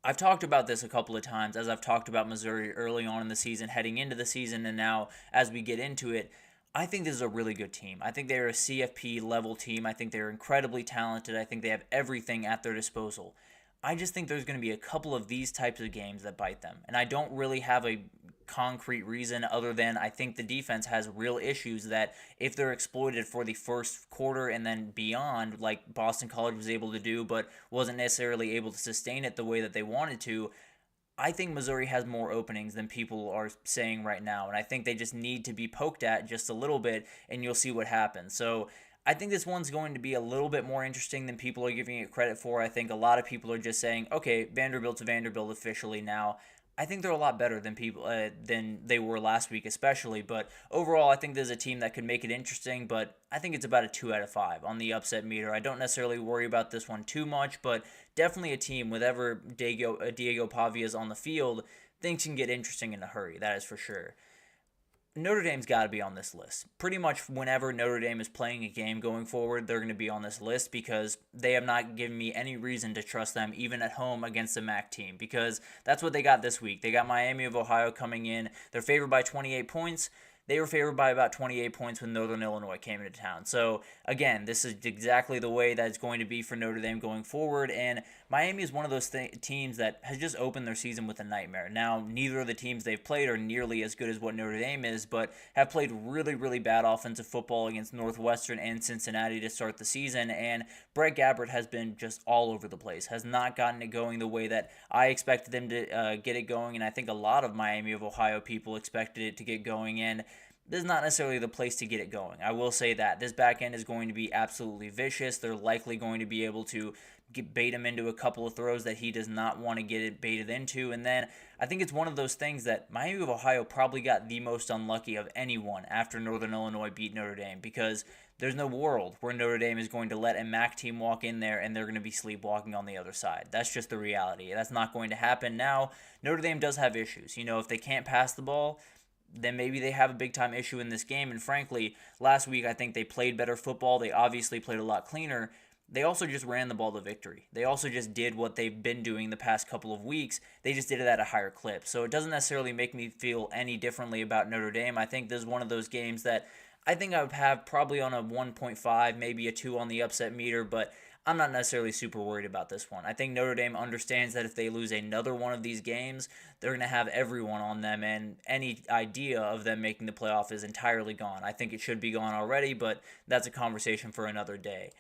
I've talked about this a couple of times, as I've talked about Missouri early on in the season, heading into the season, and now as we get into it, I think this is a really good team. I think they're a CFP level team. I think they're incredibly talented. I think they have everything at their disposal. I just think there's going to be a couple of these types of games that bite them. And I don't really have a concrete reason other than I think the defense has real issues that if they're exploited for the first quarter and then beyond, like Boston College was able to do but wasn't necessarily able to sustain it the way that they wanted to, I think Missouri has more openings than people are saying right now, and I think they just need to be poked at just a little bit, and you'll see what happens. So I think this one's going to be a little bit more interesting than people are giving it credit for. I think a lot of people are just saying, okay, Vanderbilt's Vanderbilt officially now. I think they're a lot better than they were last week, especially. But overall, I think there's a team that could make it interesting. But I think it's about a 2 out of 5 on the upset meter. I don't necessarily worry about this one too much, but definitely a team, whenever Diego Pavia is on the field, things can get interesting in a hurry. That is for sure. Notre Dame's got to be on this list. Pretty much whenever Notre Dame is playing a game going forward, they're going to be on this list because they have not given me any reason to trust them even at home against a MAC team, because that's what they got this week. They got Miami of Ohio coming in. They're favored by 28 points. They were favored by about 28 points when Northern Illinois came into town. So, again, this is exactly the way that it's going to be for Notre Dame going forward. And Miami is one of those teams that has just opened their season with a nightmare. Now, neither of the teams they've played are nearly as good as what Notre Dame is, but have played really, really bad offensive football against Northwestern and Cincinnati to start the season. And Brett Gabbert has been just all over the place, has not gotten it going the way that I expected them to get it going. And I think a lot of Miami of Ohio people expected it to get going. And this is not necessarily the place to get it going. I will say that. This back end is going to be absolutely vicious. They're likely going to be able to bait him into a couple of throws that he does not want to get it baited into. And then I think it's one of those things that Miami of Ohio probably got the most unlucky of anyone after Northern Illinois beat Notre Dame, because there's no world where Notre Dame is going to let a MAC team walk in there and they're going to be sleepwalking on the other side. That's just the reality. That's not going to happen. Now, Notre Dame does have issues. You know, if they can't pass the ball, then maybe they have a big-time issue in this game. And frankly, last week I think they played better football. They obviously played a lot cleaner. They also just ran the ball to victory. They also just did what they've been doing the past couple of weeks. They just did it at a higher clip. So it doesn't necessarily make me feel any differently about Notre Dame. I think this is one of those games that I think I would have probably on a 1.5, maybe a 2 on the upset meter, but I'm not necessarily super worried about this one. I think Notre Dame understands that if they lose another one of these games, they're going to have everyone on them, and any idea of them making the playoff is entirely gone. I think it should be gone already, but that's a conversation for another day.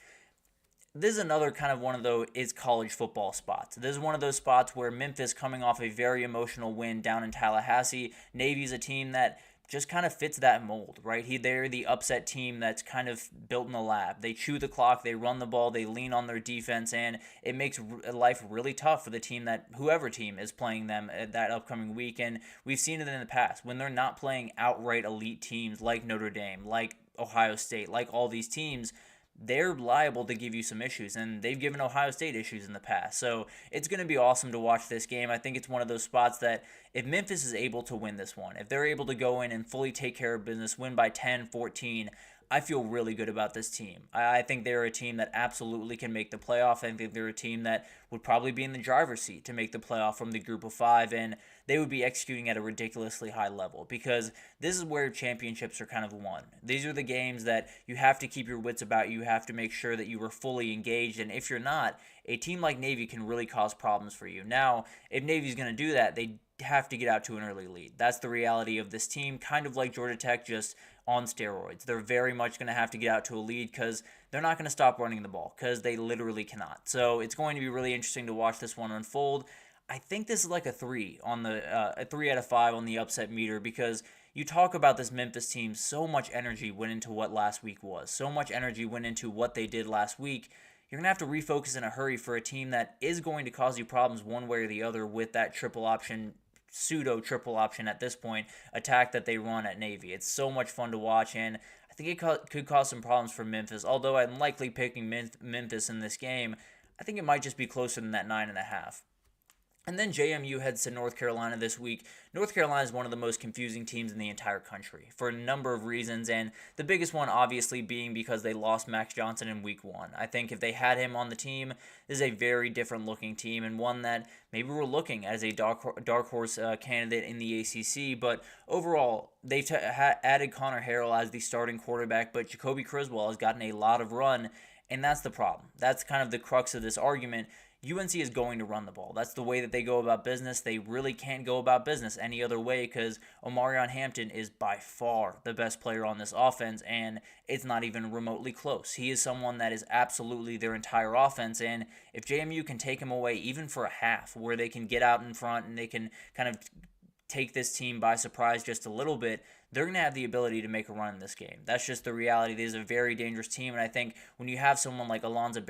This is another kind of one of those college football spots. This is one of those spots where Memphis, coming off a very emotional win down in Tallahassee, Navy's a team that just kind of fits that mold, right? They're the upset team that's kind of built in the lab. They chew the clock, they run the ball, they lean on their defense, and it makes life really tough for the team whoever team is playing them that upcoming week. And we've seen it in the past when they're not playing outright elite teams like Notre Dame, like Ohio State, like all these teams. They're liable to give you some issues, and they've given Ohio State issues in the past. So it's going to be awesome to watch this game. I think it's one of those spots that if Memphis is able to win this one, if they're able to go in and fully take care of business, win by 10, 14, I feel really good about this team. I think they're a team that absolutely can make the playoff. I think they're a team that would probably be in the driver's seat to make the playoff from the group of 5, and they would be executing at a ridiculously high level, because this is where championships are kind of won. These are the games that you have to keep your wits about you. You have to make sure that you are fully engaged, and if you're not, a team like Navy can really cause problems for you. Now, if Navy's going to do that, they have to get out to an early lead. That's the reality of this team, kind of like Georgia Tech, just on steroids. They're very much going to have to get out to a lead because they're not going to stop running the ball, because they literally cannot. So it's going to be really interesting to watch this one unfold. I think this is like a 3 on the a 3 out of 5 on the upset meter, because you talk about this Memphis team, so much energy went into what last week was. So much energy went into what they did last week. You're going to have to refocus in a hurry for a team that is going to cause you problems one way or the other with that triple option, pseudo triple option at this point, attack that they run at Navy. It's so much fun to watch, and I think it could cause some problems for Memphis. Although I'm likely picking Memphis in this game, I think it might just be closer than that 9.5. And then JMU heads to North Carolina this week. North Carolina is one of the most confusing teams in the entire country for a number of reasons, and the biggest one obviously being because they lost Max Johnson in week 1. I think if they had him on the team, this is a very different looking team, and one that maybe we're looking as a dark horse candidate in the ACC. But overall, they've added Connor Harrell as the starting quarterback, but Jacoby Criswell has gotten a lot of run, and that's the problem. That's kind of the crux of this argument. UNC is going to run the ball. That's the way that they go about business. They really can't go about business any other way, because Omarion Hampton is by far the best player on this offense, and it's not even remotely close. He is someone that is absolutely their entire offense, and if JMU can take him away even for a half, where they can get out in front and they can kind of take this team by surprise just a little bit, they're going to have the ability to make a run in this game. That's just the reality. This is a very dangerous team, and I think when you have someone like Alonzo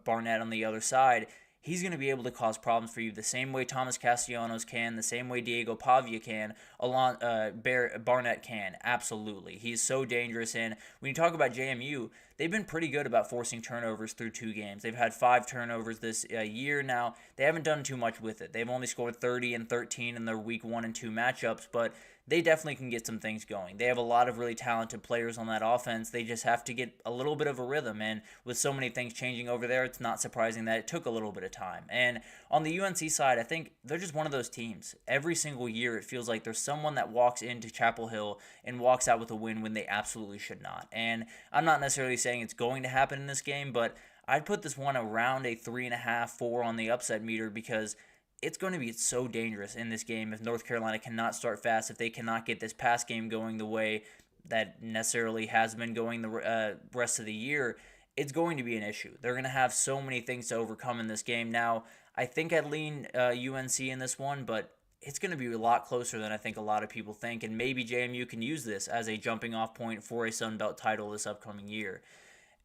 Barnett on the other side, he's going to be able to cause problems for you the same way Thomas Castellanos can, the same way Diego Pavia can, Barnett can. Absolutely. He's so dangerous, and when you talk about JMU, they've been pretty good about forcing turnovers through 2 games. They've had 5 turnovers this year now. They haven't done too much with it. They've only scored 30 and 13 in their week 1 and 2 matchups, but they definitely can get some things going. They have a lot of really talented players on that offense. They just have to get a little bit of a rhythm, and with so many things changing over there, it's not surprising that it took a little bit of time. And on the UNC side, I think they're just one of those teams. Every single year, it feels like there's someone that walks into Chapel Hill and walks out with a win when they absolutely should not. And I'm not necessarily saying it's going to happen in this game, but I'd put this one around a 3.5, 4 on the upset meter, because it's going to be so dangerous in this game if North Carolina cannot start fast, if they cannot get this pass game going the way that necessarily has been going the rest of the year. It's going to be an issue. They're going to have so many things to overcome in this game. Now, I think I'd lean UNC in this one, but it's going to be a lot closer than I think a lot of people think, and maybe JMU can use this as a jumping off point for a Sun Belt title this upcoming year.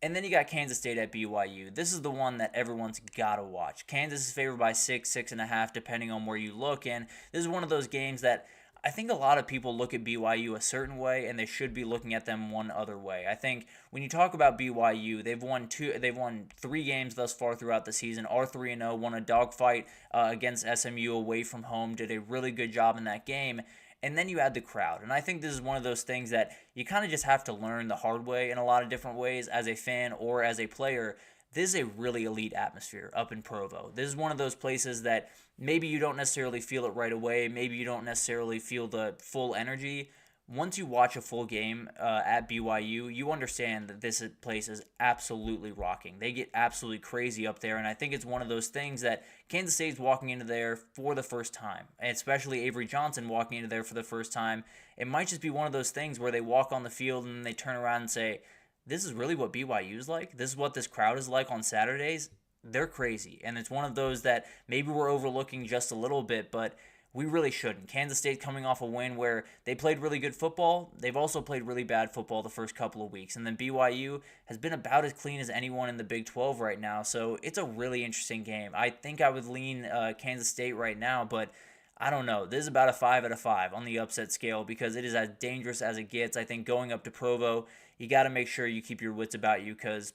And then you got Kansas State at BYU. This is the one that everyone's got to watch. Kansas is favored by 6, 6.5, depending on where you look. And this is one of those games that I think a lot of people look at BYU a certain way, and they should be looking at them one other way. I think when you talk about BYU, they've won 3 games thus far throughout the season. Are 3-0, won a dogfight against SMU away from home, did a really good job in that game. And then you add the crowd. And I think this is one of those things that you kind of just have to learn the hard way in a lot of different ways as a fan or as a player. This is a really elite atmosphere up in Provo. This is one of those places that maybe you don't necessarily feel it right away. Maybe you don't necessarily feel the full energy. Once you watch a full game at BYU, you understand that this place is absolutely rocking. They get absolutely crazy up there, and I think it's one of those things that Kansas State's walking into there for the first time, and especially Avery Johnson walking into there for the first time. It might just be one of those things where they walk on the field and they turn around and say, this is really what BYU's like? This is what this crowd is like on Saturdays? They're crazy, and it's one of those that maybe we're overlooking just a little bit, but we really shouldn't. Kansas State coming off a win where they played really good football. They've also played really bad football the first couple of weeks. And then BYU has been about as clean as anyone in the Big 12 right now. So it's a really interesting game. I think I would lean Kansas State right now, but I don't know. This is about a 5 out of 5 on the upset scale because it is as dangerous as it gets. I think going up to Provo, you got to make sure you keep your wits about you because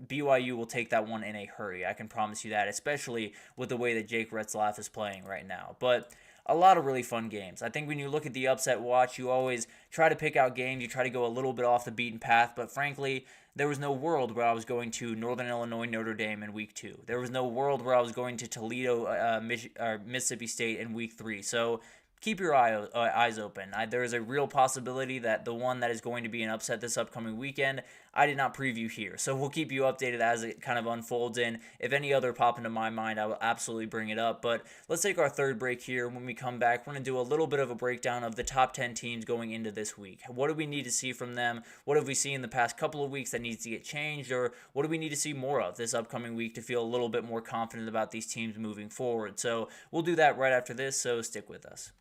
BYU will take that one in a hurry. I can promise you that, especially with the way that Jake Retzlaff is playing right now. But a lot of really fun games. I think when you look at the upset watch, you always try to pick out games, you try to go a little bit off the beaten path, but frankly, there was no world where I was going to Northern Illinois Notre Dame in week 2. There was no world where I was going to Toledo Mississippi State in week 3. So keep your eyes open. There is a real possibility that the one that is going to be an upset this upcoming weekend, I did not preview here. So we'll keep you updated as it kind of unfolds, and if any other pop into my mind, I will absolutely bring it up. But let's take our third break here. When we come back, we're going to do a little bit of a breakdown of the top 10 teams going into this week. What do we need to see from them? What have we seen in the past couple of weeks that needs to get changed? Or what do we need to see more of this upcoming week to feel a little bit more confident about these teams moving forward? So we'll do that right after this, so stick with us.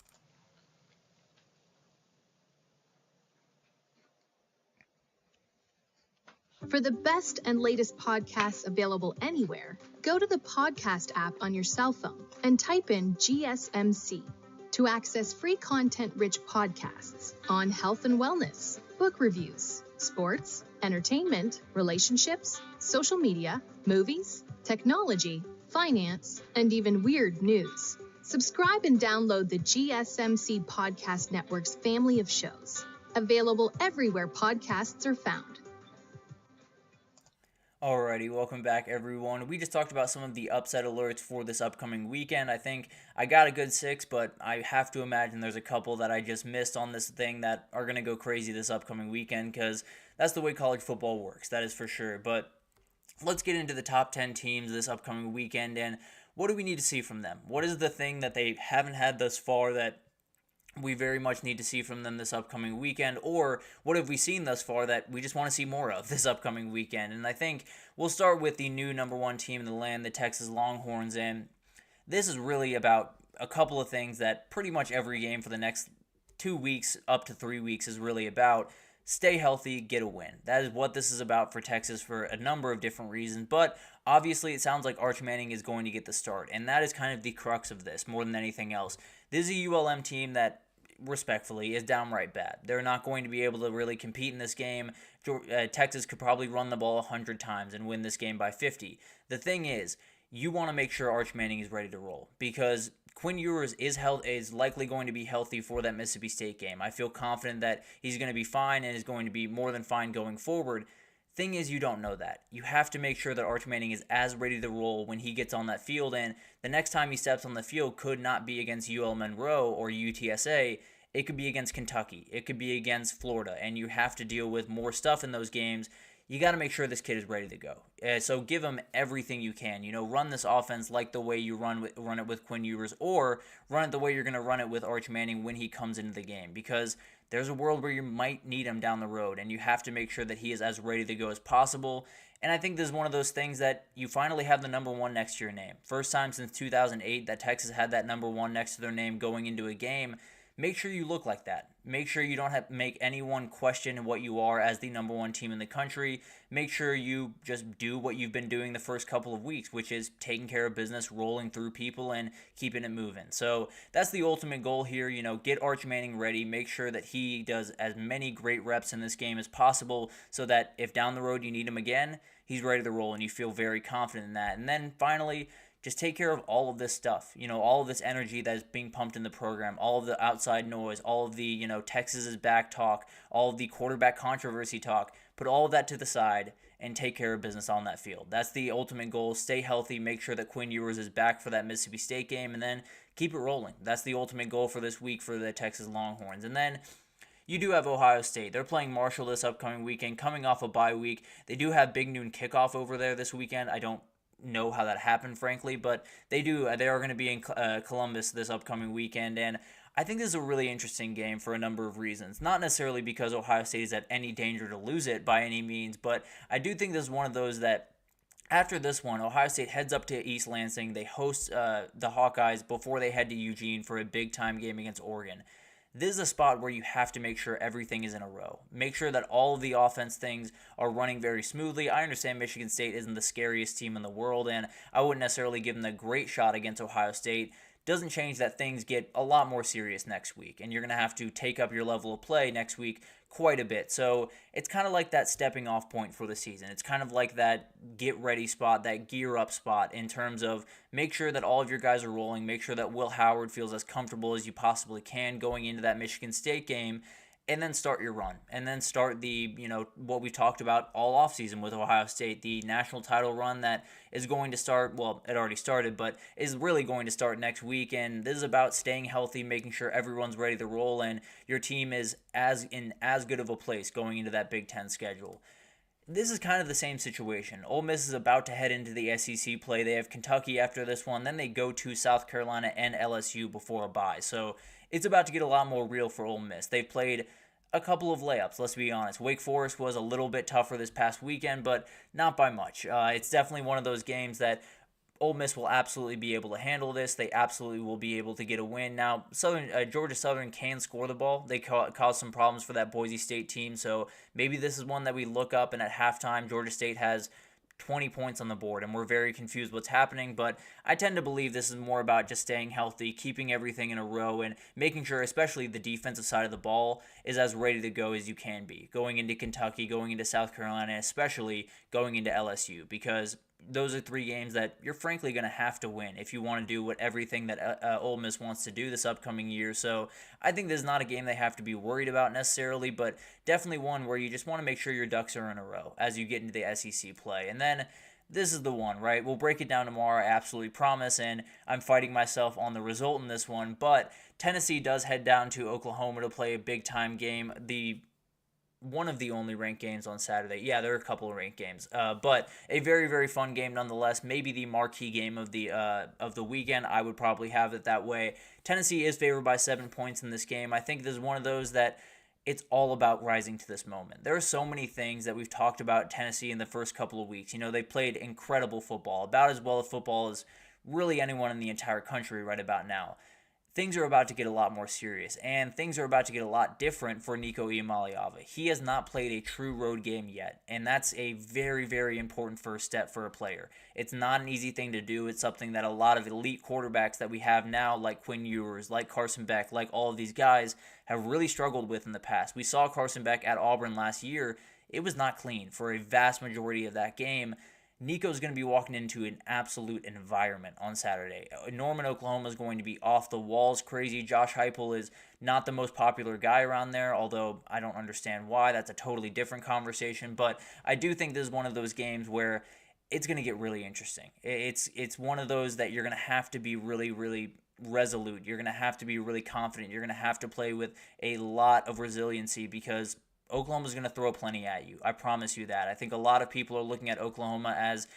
For the best and latest podcasts available anywhere, go to the podcast app on your cell phone and type in GSMC to access free content-rich podcasts on health and wellness, book reviews, sports, entertainment, relationships, social media, movies, technology, finance, and even weird news. Subscribe and download the GSMC Podcast Network's family of shows, available everywhere podcasts are found. Alrighty, welcome back everyone. We just talked about some of the upset alerts for this upcoming weekend. I think I got a good 6, but I have to imagine there's a couple that I just missed on this thing that are going to go crazy this upcoming weekend, because that's the way college football works, that is for sure. But let's get into the top 10 teams this upcoming weekend, and what do we need to see from them? What is the thing that they haven't had thus far that we very much need to see from them this upcoming weekend? Or what have we seen thus far that we just want to see more of this upcoming weekend? And I think we'll start with the new number 1 team in the land, the Texas Longhorns. And this is really about a couple of things that pretty much every game for the next 2 weeks up to 3 weeks is really about. Stay healthy, get a win. That is what this is about for Texas for a number of different reasons. But obviously it sounds like Arch Manning is going to get the start. And that is kind of the crux of this more than anything else. This is a ULM team that, respectfully, is downright bad. They're not going to be able to really compete in this game. Texas could probably run the ball 100 times and win this game by 50. The thing is, you want to make sure Arch Manning is ready to roll, because Quinn Ewers is likely going to be healthy for that Mississippi State game. I feel confident that he's going to be fine and is going to be more than fine going forward. Thing is, you don't know that. You have to make sure that Arch Manning is as ready to roll when he gets on that field, and the next time he steps on the field could not be against UL Monroe or UTSA. It could be against Kentucky. It could be against Florida, and you have to deal with more stuff in those games. You got to make sure this kid is ready to go. So give him everything you can. Run this offense like the way you run it with Quinn Ewers, or run it the way you're going to run it with Arch Manning when he comes into the game, because there's a world where you might need him down the road, and you have to make sure that he is as ready to go as possible. And I think this is one of those things that you finally have the number 1 next to your name. First time since 2008 that Texas had that number 1 next to their name going into a game. Make sure you look like that. Make sure you don't have to make anyone question what you are as the number 1 team in the country. Make sure you just do what you've been doing the first couple of weeks, which is taking care of business, rolling through people, and keeping it moving. So that's the ultimate goal here. Get Arch Manning ready. Make sure that he does as many great reps in this game as possible, so that if down the road you need him again, he's ready to roll and you feel very confident in that. And then finally, just take care of all of this stuff, all of this energy that is being pumped in the program, all of the outside noise, all of the, Texas is back talk, all of the quarterback controversy talk. Put all of that to the side and take care of business on that field. That's the ultimate goal. Stay healthy, make sure that Quinn Ewers is back for that Mississippi State game, and then keep it rolling. That's the ultimate goal for this week for the Texas Longhorns. And then you do have Ohio State. They're playing Marshall this upcoming weekend, coming off a bye week. They do have Big Noon kickoff over there this weekend. I don't know how that happened, frankly, but they are going to be in Columbus this upcoming weekend, and I think this is a really interesting game for a number of reasons. Not necessarily because Ohio State is at any danger to lose it by any means, but I do think this is one of those that after this one, Ohio State heads up to East Lansing. They host the Hawkeyes before they head to Eugene for a big-time game against Oregon. This is a spot where you have to make sure everything is in a row. Make sure that all of the offense things are running very smoothly. I understand Michigan State isn't the scariest team in the world, and I wouldn't necessarily give them a great shot against Ohio State. Doesn't change that things get a lot more serious next week, and you're going to have to take up your level of play next week quite a bit. So it's kind of like that stepping off point for the season. It's kind of like that get ready spot, that gear up spot in terms of make sure that all of your guys are rolling, make sure that Will Howard feels as comfortable as you possibly can going into that Michigan State game, and then start your run. And then start the, what we talked about all offseason with Ohio State, the national title run that is going to start, well, it already started, but is really going to start next week. And this is about staying healthy, making sure everyone's ready to roll, and your team is in as good of a place going into that Big Ten schedule. This is kind of the same situation. Ole Miss is about to head into the SEC play. They have Kentucky after this one. Then they go to South Carolina and LSU before a bye. So it's about to get a lot more real for Ole Miss. They've played a couple of layups, let's be honest. Wake Forest was a little bit tougher this past weekend, but not by much. It's definitely one of those games that Ole Miss will absolutely be able to handle this. They absolutely will be able to get a win. Now, Georgia Southern can score the ball. They caused some problems for that Boise State team, so maybe this is one that we look up and at halftime Georgia State has 20 points on the board, and we're very confused what's happening, but I tend to believe this is more about just staying healthy, keeping everything in a row, and making sure, especially the defensive side of the ball, is as ready to go as you can be. Going into Kentucky, going into South Carolina, especially going into LSU, because those are three games that you're frankly going to have to win if you want to do everything that Ole Miss wants to do this upcoming year. So I think this is not a game they have to be worried about necessarily, but definitely one where you just want to make sure your ducks are in a row as you get into the SEC play. And then this is the one, right? We'll break it down tomorrow, I absolutely promise, and I'm fighting myself on the result in this one, but Tennessee does head down to Oklahoma to play a big-time game, one of the only ranked games on Saturday. Yeah, there are a couple of ranked games, but a very, very fun game nonetheless. Maybe the marquee game of the weekend. I would probably have it that way. Tennessee is favored by 7 points in this game. I think this is one of those that it's all about rising to this moment. There are so many things that we've talked about Tennessee in the first couple of weeks. They played incredible football, about as well as football as really anyone in the entire country right about now. Things are about to get a lot more serious, and things are about to get a lot different for Nico Iamaleava. He has not played a true road game yet, and that's a very, very important first step for a player. It's not an easy thing to do. It's something that a lot of elite quarterbacks that we have now, like Quinn Ewers, like Carson Beck, like all of these guys, have really struggled with in the past. We saw Carson Beck at Auburn last year. It was not clean for a vast majority of that game. Nico's going to be walking into an absolute environment on Saturday. Norman, Oklahoma is going to be off the walls crazy. Josh Heupel is not the most popular guy around there, although I don't understand why. That's a totally different conversation. But I do think this is one of those games where it's going to get really interesting. It's one of those that you're going to have to be really, really resolute. You're going to have to be really confident. You're going to have to play with a lot of resiliency because Oklahoma's going to throw plenty at you. I promise you that. I think a lot of people are looking at Oklahoma as,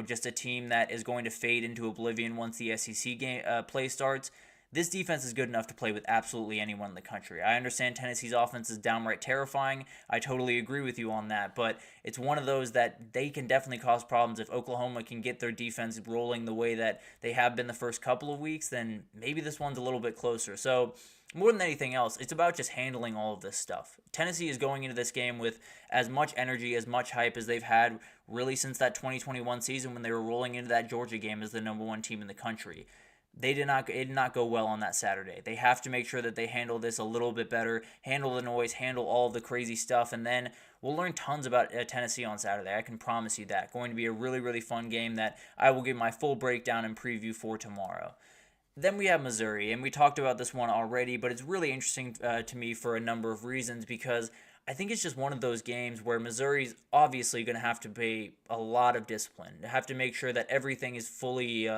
just a team that is going to fade into oblivion once the SEC play starts. This defense is good enough to play with absolutely anyone in the country. I understand Tennessee's offense is downright terrifying. I totally agree with you on that, but it's one of those that they can definitely cause problems. If Oklahoma can get their defense rolling the way that they have been the first couple of weeks, then maybe this one's a little bit closer. So more than anything else, it's about just handling all of this stuff. Tennessee is going into this game with as much energy, as much hype as they've had really since that 2021 season when they were rolling into that Georgia game as the number one team in the country. It did not go well on that Saturday. They have to make sure that they handle this a little bit better, handle the noise, handle all of the crazy stuff, and then we'll learn tons about Tennessee on Saturday. I can promise you that. Going to be a really, really fun game that I will give my full breakdown and preview for tomorrow. Then we have Missouri, and we talked about this one already, but it's really interesting to me for a number of reasons because I think it's just one of those games where Missouri's obviously going to have to pay a lot of discipline, have to make sure that everything is fully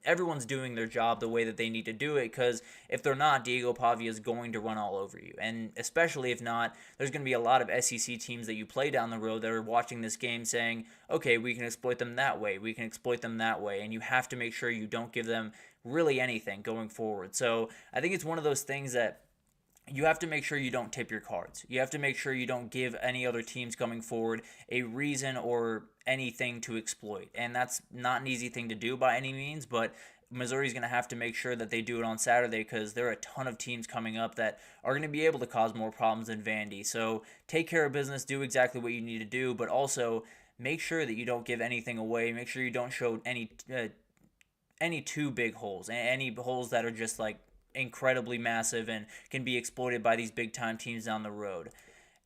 everyone's doing their job the way that they need to do it, because if they're not, Diego Pavia is going to run all over you. And especially if not, there's going to be a lot of SEC teams that you play down the road that are watching this game saying, okay, we can exploit them that way, we can exploit them that way, and you have to make sure you don't give them really anything going forward. So I think it's one of those things that you have to make sure you don't tip your cards. You have to make sure you don't give any other teams coming forward a reason or anything to exploit. And that's not an easy thing to do by any means, but Missouri's going to have to make sure that they do it on Saturday because there are a ton of teams coming up that are going to be able to cause more problems than Vandy. So take care of business, do exactly what you need to do, but also make sure that you don't give anything away. Make sure you don't show any too big holes, any holes that are just like incredibly massive and can be exploited by these big time teams down the road.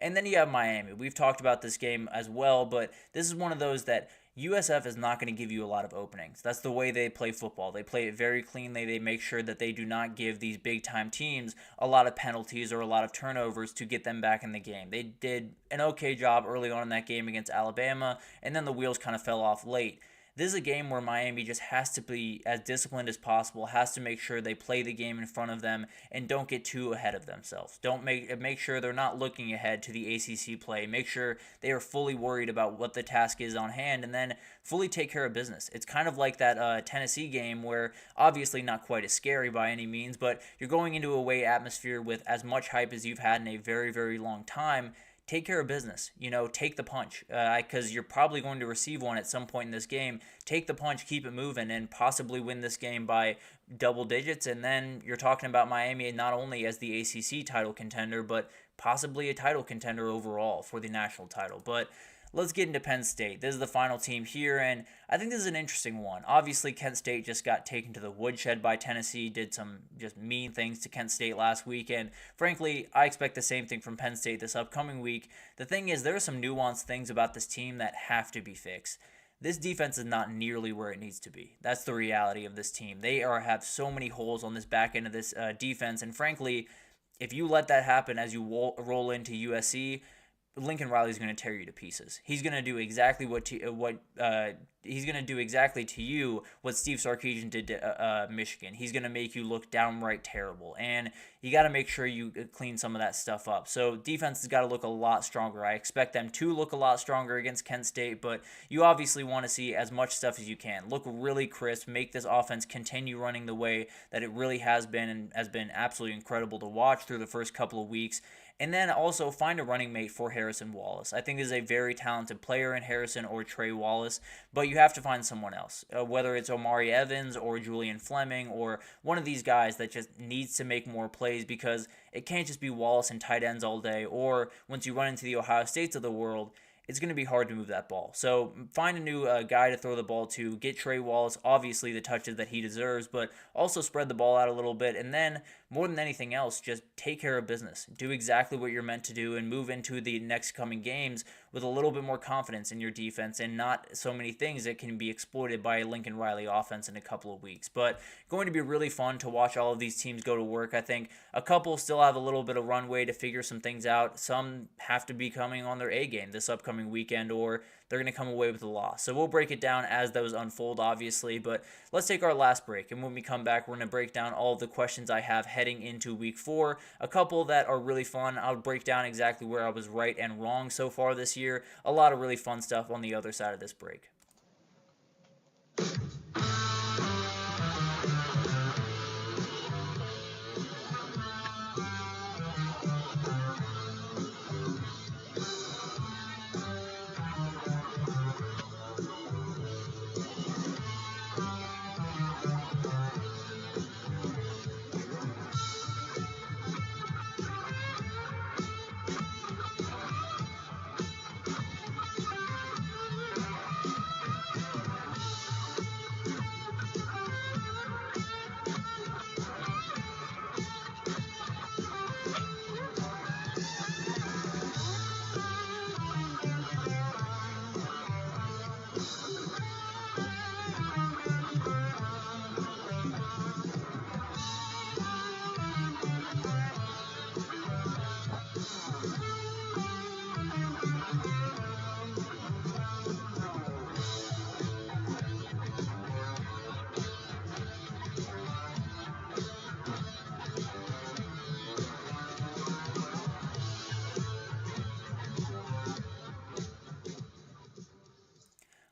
And then you have Miami. We've talked about this game as well, but this is one of those that USF is not going to give you a lot of openings. That's the way they play football. They play it very cleanly. They make sure that they do not give these big-time teams a lot of penalties or a lot of turnovers to get them back in the game. They did an okay job early on in that game against Alabama, and then the wheels kind of fell off late. This is a game where Miami just has to be as disciplined as possible, has to make sure they play the game in front of them and don't get too ahead of themselves. Don't make sure they're not looking ahead to the ACC play. Make sure they are fully worried about what the task is on hand and then fully take care of business. It's kind of like that Tennessee game where obviously not quite as scary by any means, but you're going into a away atmosphere with as much hype as you've had in a very, very long time. Take care of business, take the punch, because you're probably going to receive one at some point in this game. Take the punch, keep it moving, and possibly win this game by double digits. And then you're talking about Miami not only as the ACC title contender, but possibly a title contender overall for the national title. But let's get into Penn State. This is the final team here, and I think this is an interesting one. Obviously, Kent State just got taken to the woodshed by Tennessee, did some just mean things to Kent State last week, and frankly, I expect the same thing from Penn State this upcoming week. The thing is, there are some nuanced things about this team that have to be fixed. This defense is not nearly where it needs to be. That's the reality of this team. They have so many holes on this back end of this defense, and frankly, if you let that happen as you roll into USC, Lincoln Riley's going to tear you to pieces. He's going to do exactly he's going to do exactly to you what Steve Sarkisian did to Michigan. He's going to make you look downright terrible, and you got to make sure you clean some of that stuff up. So defense has got to look a lot stronger. I expect them to look a lot stronger against Kent State, but you obviously want to see as much stuff as you can. Look really crisp. Make this offense continue running the way that it really has been and has been absolutely incredible to watch through the first couple of weeks. And then also find a running mate for Harrison Wallace. I think this is a very talented player in Harrison or Trey Wallace, but you have to find someone else, whether it's Omari Evans or Julian Fleming or one of these guys that just needs to make more plays, because it can't just be Wallace and tight ends all day, or once you run into the Ohio States of the world, it's going to be hard to move that ball. So find a new guy to throw the ball to. Get Trey Wallace, obviously, the touches that he deserves, but also spread the ball out a little bit. And then, more than anything else, just take care of business. Do exactly what you're meant to do and move into the next coming games with a little bit more confidence in your defense and not so many things that can be exploited by a Lincoln Riley offense in a couple of weeks. But going to be really fun to watch all of these teams go to work. I think a couple still have a little bit of runway to figure some things out. Some have to be coming on their A game this upcoming weekend, or they're going to come away with a loss. So we'll break it down as those unfold, obviously. But let's take our last break. And when we come back, we're going to break down all of the questions I have heading into week 4. A couple that are really fun. I'll break down exactly where I was right and wrong so far this year. A lot of really fun stuff on the other side of this break.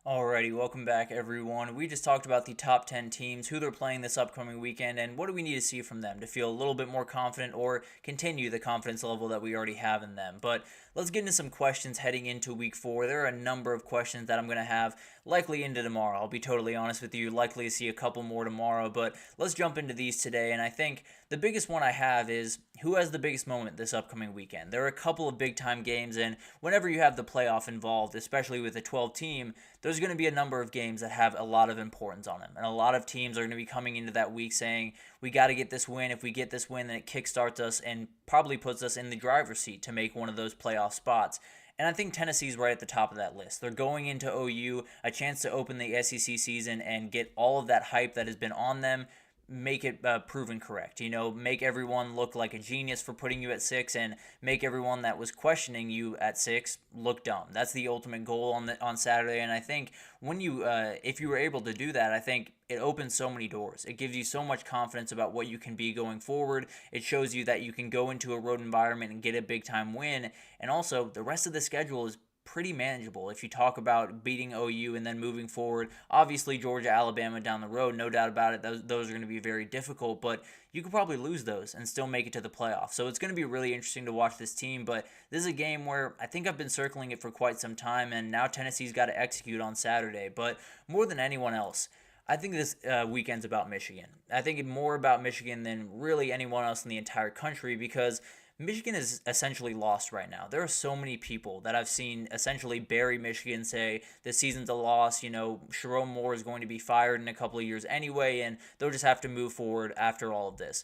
Alrighty, welcome back everyone. We just talked about the top 10 teams, who they're playing this upcoming weekend, and what do we need to see from them to feel a little bit more confident or continue the confidence level that we already have in them. But let's get into some questions heading into week 4. There are a number of questions that I'm going to have likely into tomorrow. I'll be totally honest with you, likely to see a couple more tomorrow, but let's jump into these today. And I think the biggest one I have is who has the biggest moment this upcoming weekend. There are a couple of big-time games, and whenever you have the playoff involved, especially with a 12 team, there's going to be a number of games that have a lot of importance on them. And a lot of teams are going to be coming into that week saying, we got to get this win. If we get this win, then it kickstarts us and probably puts us in the driver's seat to make one of those playoff spots. And I think Tennessee's right at the top of that list. They're going into OU, a chance to open the SEC season and get all of that hype that has been on them, make it proven correct. Make everyone look like a genius for putting you at 6 and make everyone that was questioning you at 6 look dumb. That's the ultimate goal on Saturday. And I think when if you were able to do that, I think it opens so many doors. It gives you so much confidence about what you can be going forward. It shows you that you can go into a road environment and get a big time win. And also the rest of the schedule is pretty manageable. If you talk about beating OU and then moving forward, obviously Georgia, Alabama down the road, no doubt about it, those are going to be very difficult, but you could probably lose those and still make it to the playoffs. So it's going to be really interesting to watch this team, but this is a game where I think I've been circling it for quite some time, and now Tennessee's got to execute on Saturday. But more than anyone else, I think this weekend's about Michigan. I think more about Michigan than really anyone else in the entire country, because Michigan is essentially lost right now. There are so many people that I've seen essentially bury Michigan, say the season's a loss, Sharon Moore is going to be fired in a couple of years anyway, and they'll just have to move forward after all of this.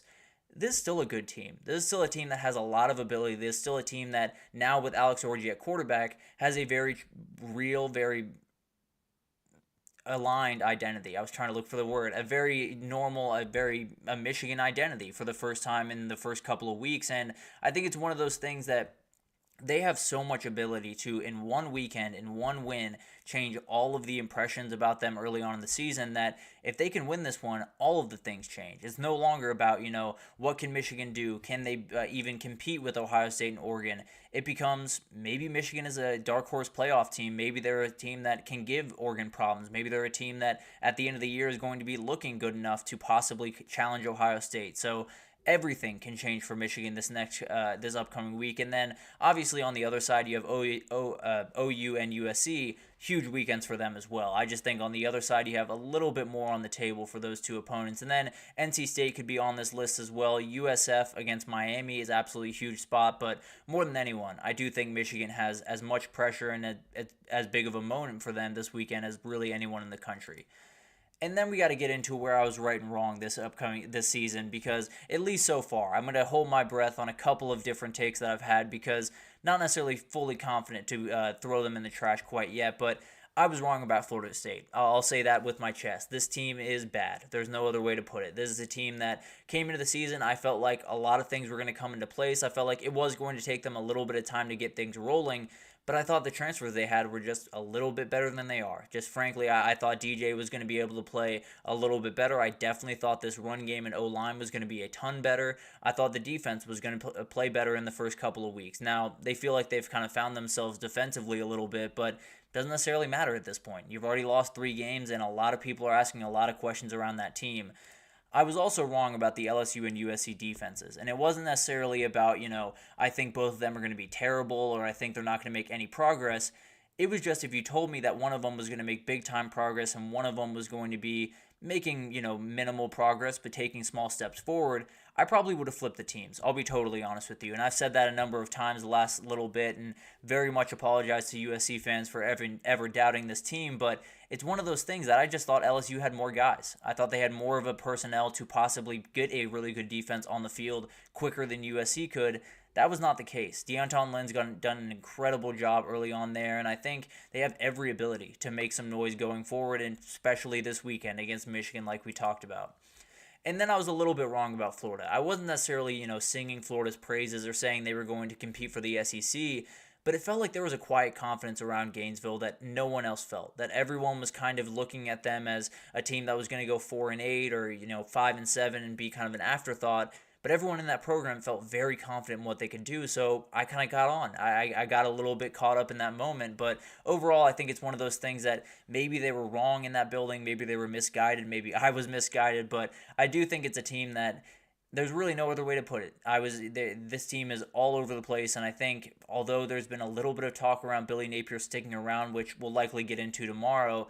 This is still a good team. This is still a team that has a lot of ability. This is still a team that now with Alex Orji at quarterback has a very real, very aligned identity. I was trying to look for the word. A very normal, a Michigan identity for the first time in the first couple of weeks. And I think it's one of those things that they have so much ability to, in one weekend, in one win, change all of the impressions about them early on in the season, that if they can win this one, all of the things change. It's no longer about, what can Michigan do? Can they even compete with Ohio State and Oregon? It becomes, maybe Michigan is a dark horse playoff team. Maybe they're a team that can give Oregon problems. Maybe they're a team that at the end of the year is going to be looking good enough to possibly challenge Ohio State. So everything can change for Michigan this upcoming week. And then obviously on the other side, you have OU and USC, huge weekends for them as well. I just think on the other side, you have a little bit more on the table for those two opponents. And then NC State could be on this list as well. USF against Miami is absolutely a huge spot, but more than anyone, I do think Michigan has as much pressure and as big of a moment for them this weekend as really anyone in the country. And then we got to get into where I was right and wrong this season, because at least so far, I'm going to hold my breath on a couple of different takes that I've had, because not necessarily fully confident to throw them in the trash quite yet, but I was wrong about Florida State. I'll say that with my chest. This team is bad. There's no other way to put it. This is a team that came into the season, I felt like a lot of things were going to come into place. I felt like it was going to take them a little bit of time to get things rolling, but I thought the transfers they had were just a little bit better than they are. Just frankly, I thought DJ was going to be able to play a little bit better. I definitely thought this run game and O-line was going to be a ton better. I thought the defense was going to play better in the first couple of weeks. Now, they feel like they've kind of found themselves defensively a little bit, but doesn't necessarily matter at this point. You've already lost 3 games, and a lot of people are asking a lot of questions around that team. I was also wrong about the LSU and USC defenses, and it wasn't necessarily about, I think both of them are going to be terrible or I think they're not going to make any progress. It was just if you told me that one of them was going to make big-time progress and one of them was going to be making, minimal progress but taking small steps forward, I probably would have flipped the teams. I'll be totally honest with you. And I've said that a number of times the last little bit and very much apologize to USC fans for ever doubting this team. But it's one of those things that I just thought LSU had more guys. I thought they had more of a personnel to possibly get a really good defense on the field quicker than USC could. That was not the case. Deonton Lynn's done an incredible job early on there, and I think they have every ability to make some noise going forward, and especially this weekend against Michigan like we talked about. And then I was a little bit wrong about Florida. I wasn't necessarily, singing Florida's praises or saying they were going to compete for the SEC, but it felt like there was a quiet confidence around Gainesville that no one else felt. That everyone was kind of looking at them as a team that was going to go 4-8 or 5-7 and be kind of an afterthought. But everyone in that program felt very confident in what they could do, so I kind of got on. I got a little bit caught up in that moment, but overall I think it's one of those things that maybe they were wrong in that building, maybe they were misguided, maybe I was misguided, but I do think it's a team that there's really no other way to put it. This team is all over the place, and I think although there's been a little bit of talk around Billy Napier sticking around, which we'll likely get into tomorrow,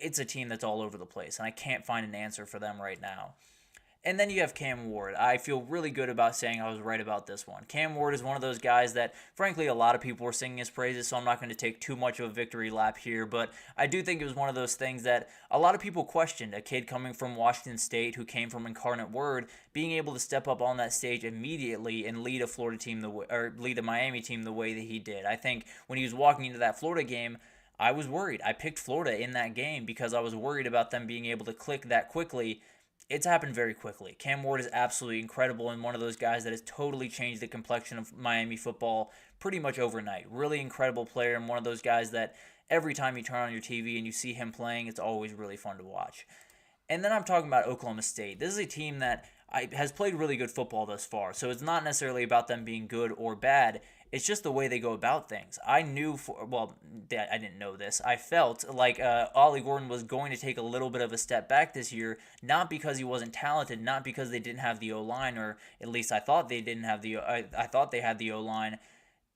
it's a team that's all over the place, and I can't find an answer for them right now. And then you have Cam Ward. I feel really good about saying I was right about this one. Cam Ward is one of those guys that, frankly, a lot of people were singing his praises, so I'm not going to take too much of a victory lap here, but I do think it was one of those things that a lot of people questioned. A kid coming from Washington State who came from Incarnate Word, being able to step up on that stage immediately and lead a Florida team lead a Miami team the way that he did. I think when he was walking into that Florida game, I was worried. I picked Florida in that game because I was worried about them being able to click that quickly. It's happened very quickly. Cam Ward is absolutely incredible and one of those guys that has totally changed the complexion of Miami football pretty much overnight. Really incredible player and one of those guys that every time you turn on your TV and you see him playing, it's always really fun to watch. And then I'm talking about Oklahoma State. This is a team that has played really good football thus far, so it's not necessarily about them being good or bad. It's just the way they go about things. I didn't know this. I felt like Ollie Gordon was going to take a little bit of a step back this year, not because he wasn't talented, not because they didn't have the O-line, or at least I thought they didn't have I thought they had the O-line.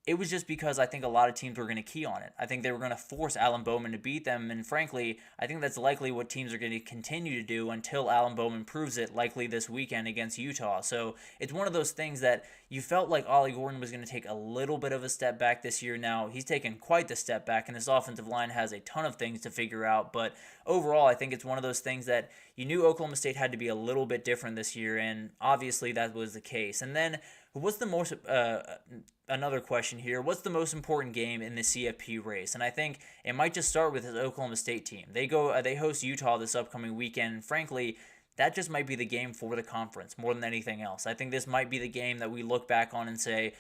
It was just because I think a lot of teams were going to key on it. I think they were going to force Alan Bowman to beat them, and frankly, I think that's likely what teams are going to continue to do until Alan Bowman proves it, likely this weekend against Utah. So it's one of those things that you felt like Ollie Gordon was going to take a little bit of a step back this year. Now, he's taken quite the step back, and this offensive line has a ton of things to figure out, but overall, I think it's one of those things that you knew Oklahoma State had to be a little bit different this year, and obviously that was the case. And then what's the most another question here? What's the most important game in the CFP race? And I think it might just start with his Oklahoma State team. They host Utah this upcoming weekend. And frankly, that just might be the game for the conference more than anything else. I think this might be the game that we look back on and say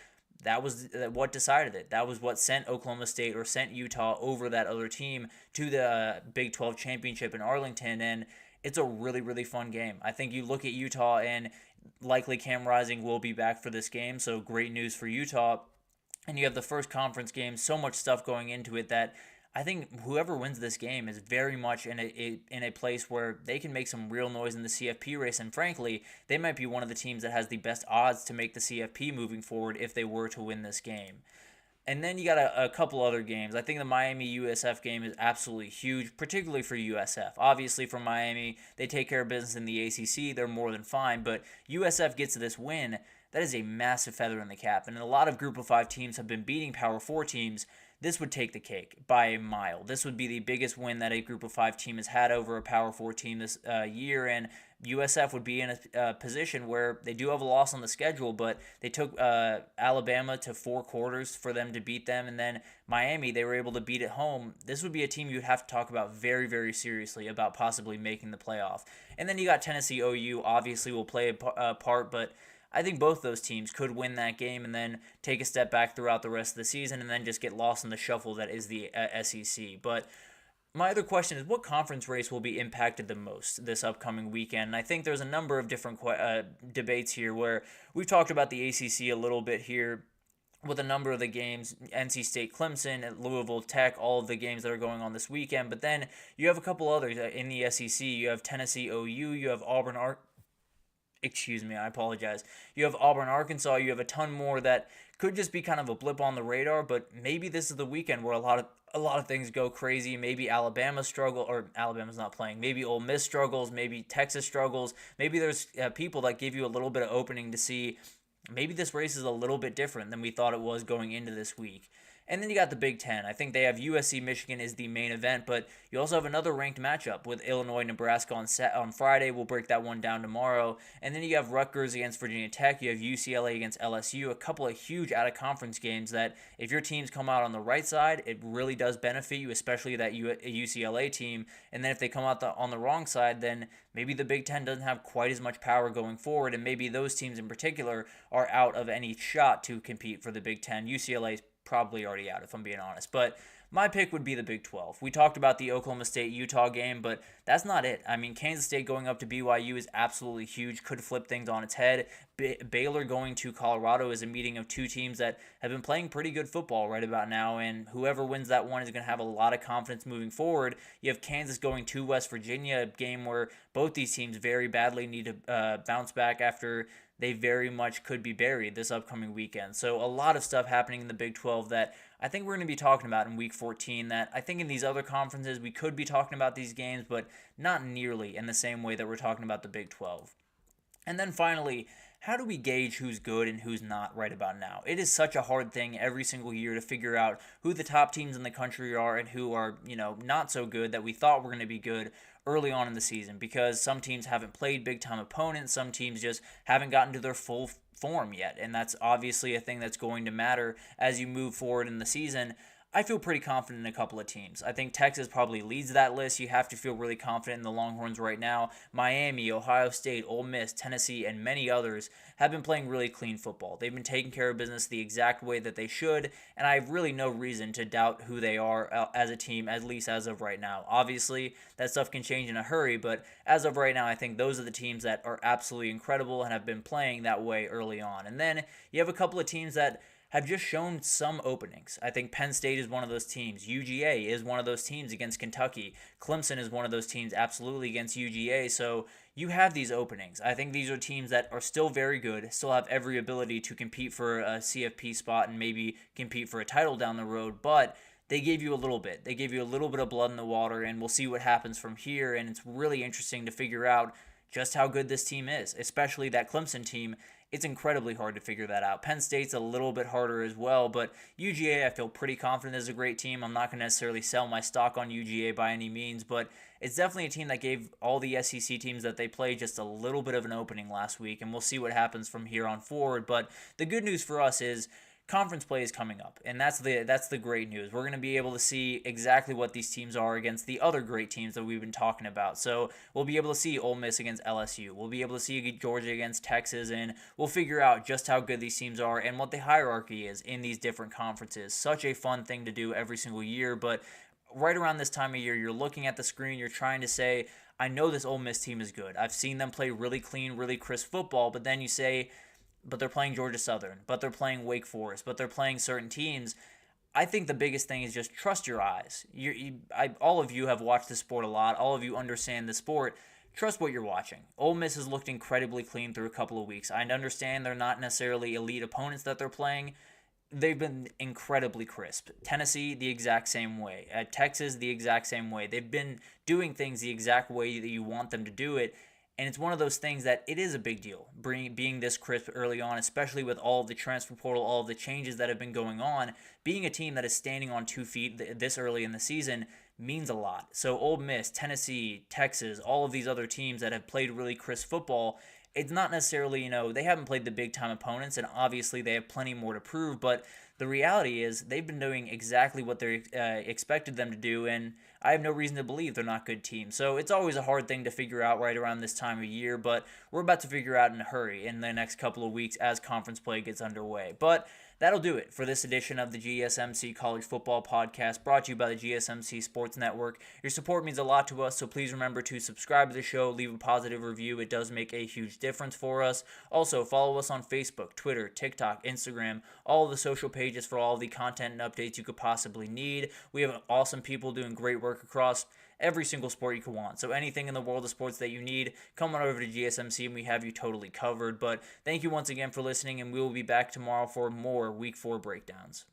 that was what decided it. That was what sent Oklahoma State or sent Utah over that other team to the Big 12 championship in Arlington. And it's a really, really fun game. I think you look at Utah and likely Cam Rising will be back for this game, so great news for Utah. And you have the first conference game, so much stuff going into it that I think whoever wins this game is very much in a place where they can make some real noise in the CFP race, and frankly, they might be one of the teams that has the best odds to make the CFP moving forward if they were to win this game. And then you got a couple other games. I think the Miami-USF game is absolutely huge, particularly for USF. Obviously, for Miami, they take care of business in the ACC. They're more than fine. But USF gets this win. That is a massive feather in the cap. And a lot of Group of 5 teams have been beating Power 4 teams. This would take the cake by a mile. This would be the biggest win that a Group of 5 team has had over a Power 4 team this year, and USF would be in a position where they do have a loss on the schedule, but they took Alabama to 4 quarters for them to beat them, and then Miami, they were able to beat at home. This would be a team you'd have to talk about very, very seriously about possibly making the playoff. And then you got Tennessee OU, obviously will play a part, but I think both those teams could win that game and then take a step back throughout the rest of the season and then just get lost in the shuffle that is the SEC. But my other question is, what conference race will be impacted the most this upcoming weekend? And I think there's a number of different debates here where we've talked about the ACC a little bit here with a number of the games, NC State, Clemson, Louisville Tech, all of the games that are going on this weekend. But then you have a couple others in the SEC. You have Tennessee OU, you have Auburn I apologize. You have Auburn, Arkansas. You have a ton more that could just be kind of a blip on the radar, but maybe this is the weekend where a lot of things go crazy. Maybe Alabama struggle, or Alabama's not playing. Maybe Ole Miss struggles. Maybe Texas struggles. Maybe there's people that give you a little bit of opening to see maybe this race is a little bit different than we thought it was going into this week. And then you got the Big Ten. I think they have USC-Michigan is the main event, but you also have another ranked matchup with Illinois-Nebraska on Friday. We'll break that one down tomorrow. And then you have Rutgers against Virginia Tech. You have UCLA against LSU. A couple of huge out-of-conference games that if your teams come out on the right side, it really does benefit you, especially that UCLA team. And then if they come out on the wrong side, then maybe the Big Ten doesn't have quite as much power going forward, and maybe those teams in particular are out of any shot to compete for the Big Ten. UCLA's probably already out, if I'm being honest. But my pick would be the Big 12. We talked about the Oklahoma State-Utah game, but that's not it. I mean, Kansas State going up to BYU is absolutely huge, could flip things on its head. Baylor going to Colorado is a meeting of two teams that have been playing pretty good football right about now, and whoever wins that one is going to have a lot of confidence moving forward. You have Kansas going to West Virginia, a game where both these teams very badly need to bounce back after they very much could be buried this upcoming weekend. So a lot of stuff happening in the Big 12 that I think we're going to be talking about in Week 14 that I think in these other conferences we could be talking about these games, but not nearly in the same way that we're talking about the Big 12. And then finally, how do we gauge who's good and who's not right about now? It is such a hard thing every single year to figure out who the top teams in the country are and who are, not so good that we thought were going to be good early on in the season, because some teams haven't played big-time opponents, some teams just haven't gotten to their full form yet, and that's obviously a thing that's going to matter as you move forward in the season. I feel pretty confident in a couple of teams. I think Texas probably leads that list. You have to feel really confident in the Longhorns right now. Miami, Ohio State, Ole Miss, Tennessee, and many others have been playing really clean football. They've been taking care of business the exact way that they should, and I have really no reason to doubt who they are as a team, at least as of right now. Obviously, that stuff can change in a hurry, but as of right now, I think those are the teams that are absolutely incredible and have been playing that way early on. And then you have a couple of teams that have just shown some openings. I think Penn State is one of those teams. UGA is one of those teams against Kentucky. Clemson is one of those teams absolutely against UGA. So you have these openings. I think these are teams that are still very good, still have every ability to compete for a CFP spot and maybe compete for a title down the road, but they gave you a little bit. They gave you a little bit of blood in the water, and we'll see what happens from here, and it's really interesting to figure out just how good this team is, especially that Clemson team. It's incredibly hard to figure that out. Penn State's a little bit harder as well, but UGA I feel pretty confident is a great team. I'm not going to necessarily sell my stock on UGA by any means, but it's definitely a team that gave all the SEC teams that they played just a little bit of an opening last week, and we'll see what happens from here on forward. But the good news for us is conference play is coming up, and that's the great news. We're going to be able to see exactly what these teams are against the other great teams that we've been talking about. So we'll be able to see Ole Miss against LSU. We'll be able to see Georgia against Texas, and we'll figure out just how good these teams are and what the hierarchy is in these different conferences. Such a fun thing to do every single year, but right around this time of year, you're looking at the screen, you're trying to say, I know this Ole Miss team is good. I've seen them play really clean, really crisp football, but then you say, but they're playing Georgia Southern, but they're playing Wake Forest, but they're playing certain teams. I think the biggest thing is just trust your eyes. All of you have watched the sport a lot. All of you understand the sport. Trust what you're watching. Ole Miss has looked incredibly clean through a couple of weeks. I understand they're not necessarily elite opponents that they're playing. They've been incredibly crisp. Tennessee, the exact same way. Texas, the exact same way. They've been doing things the exact way that you want them to do it. And it's one of those things that it is a big deal, being this crisp early on, especially with all of the transfer portal, all of the changes that have been going on. Being a team that is standing on 2 feet this early in the season means a lot. So Ole Miss, Tennessee, Texas, all of these other teams that have played really crisp football, it's not necessarily, they haven't played the big-time opponents, and obviously they have plenty more to prove, but the reality is they've been doing exactly what they expected them to do, and I have no reason to believe they're not good teams. So it's always a hard thing to figure out right around this time of year, but we're about to figure out in a hurry in the next couple of weeks as conference play gets underway. But that'll do it for this edition of the GSMC College Football Podcast, brought to you by the GSMC Sports Network. Your support means a lot to us, so please remember to subscribe to the show, leave a positive review. It does make a huge difference for us. Also, follow us on Facebook, Twitter, TikTok, Instagram, all of the social pages for all the content and updates you could possibly need. We have awesome people doing great work across every single sport you could want. So anything in the world of sports that you need, come on over to GSMC and we have you totally covered. But thank you once again for listening, and we will be back tomorrow for more Week 4 breakdowns.